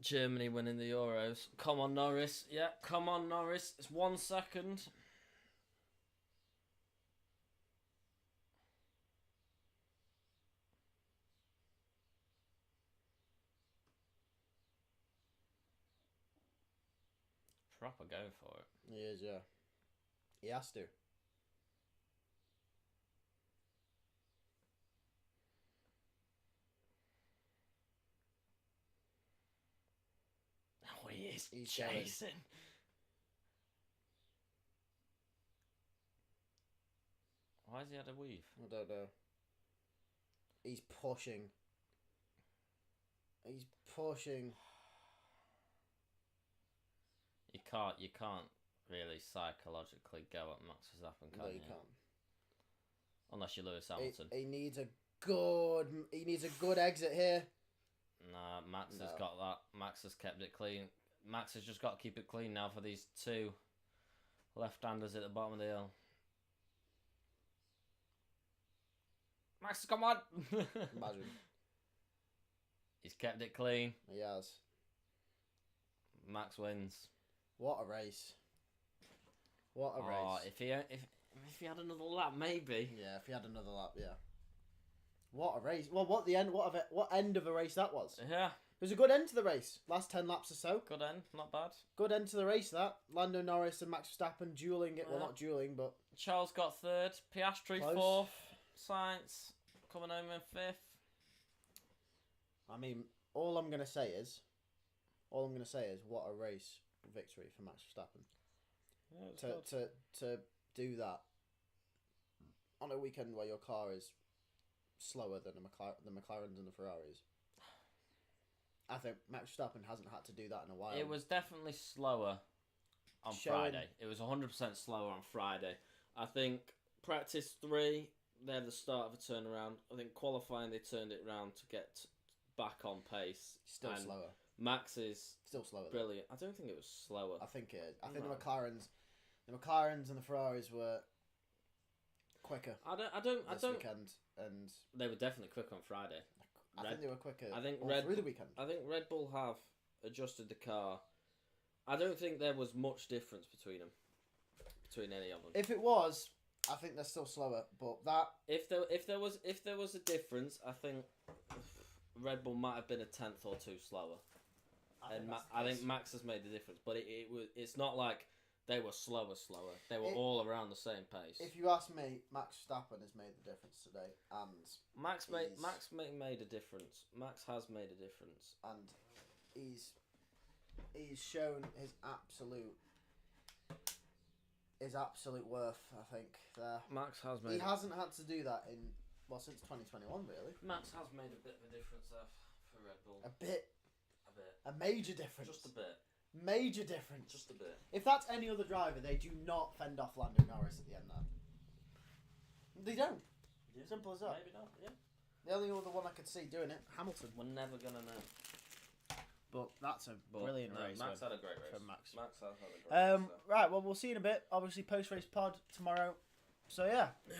Germany winning the Euros. Come on, Norris. Yeah, come on, Norris. It's 1 second. Proper going for it. He is, yeah. He has to. Oh, he is He's chasing. Why has he had a weave? I don't know. He's pushing. He's pushing. You can't really psychologically go at Max Verstappen, can No, you? you can't. Unless you're Lewis Hamilton. He needs a good exit here. Nah, Max has got that. Max has kept it clean. Max has just got to keep it clean now for these two left-handers at the bottom of the hill. Max, come on! Imagine. He's kept it clean. He has. Max wins. What a race. What a race. If he had another lap, maybe. Yeah, if he had another lap, yeah. What a race. Well, what end of a race that was. Yeah. It was a good end to the race. Last 10 laps or so. Good end, not bad. Good end to the race, that. Lando Norris and Max Verstappen dueling it. Well, not dueling, but... Charles got third. Piastri Close. fourth. Sainz coming home in fifth. I mean, all I'm going to say is, what a race victory for Max Verstappen. Yeah, to do that on a weekend where your car is slower than the McLarens and the Ferraris. I think Max Verstappen hasn't had to do that in a while. It was definitely slower on Friday. It was 100% slower on Friday. I think practice 3, they're the start of a turnaround. I think qualifying, they turned it around to get back on pace. Still slower. Max is Still slower. brilliant. I don't think it was slower. I think it is. I think No. the McLarens and the Ferraris were quicker I don't. this weekend, and They were definitely quick on Friday. I think they were quicker. I think all Red through the weekend. I think Red Bull have adjusted the car. I don't think there was much difference between them, between any of them. If it was, I think they're still slower. But that If there was a difference, I think Red Bull might have been a tenth or two slower. I think Max has made the difference, but it's not like they were slower. They were all around the same pace. If you ask me, Max Verstappen has made the difference today, and Max made a difference. Max has made a difference, and he's shown his absolute worth. I think there. Max has He hasn't had to do that since 2021, really. Max has made a bit of a difference there for Red Bull. A major difference. Just a bit. Major difference. Just a bit. If that's any other driver, they do not fend off Lando Norris at the end there. They don't. Yeah. Simple as that. Maybe not. Yeah. The only other one I could see doing it, Hamilton. We're never gonna know. But that's a brilliant race. Max had a great race. From Max. Max has had a great race. Right, well, we'll see you in a bit. Obviously, post-race pod tomorrow. So, yeah. Yeah.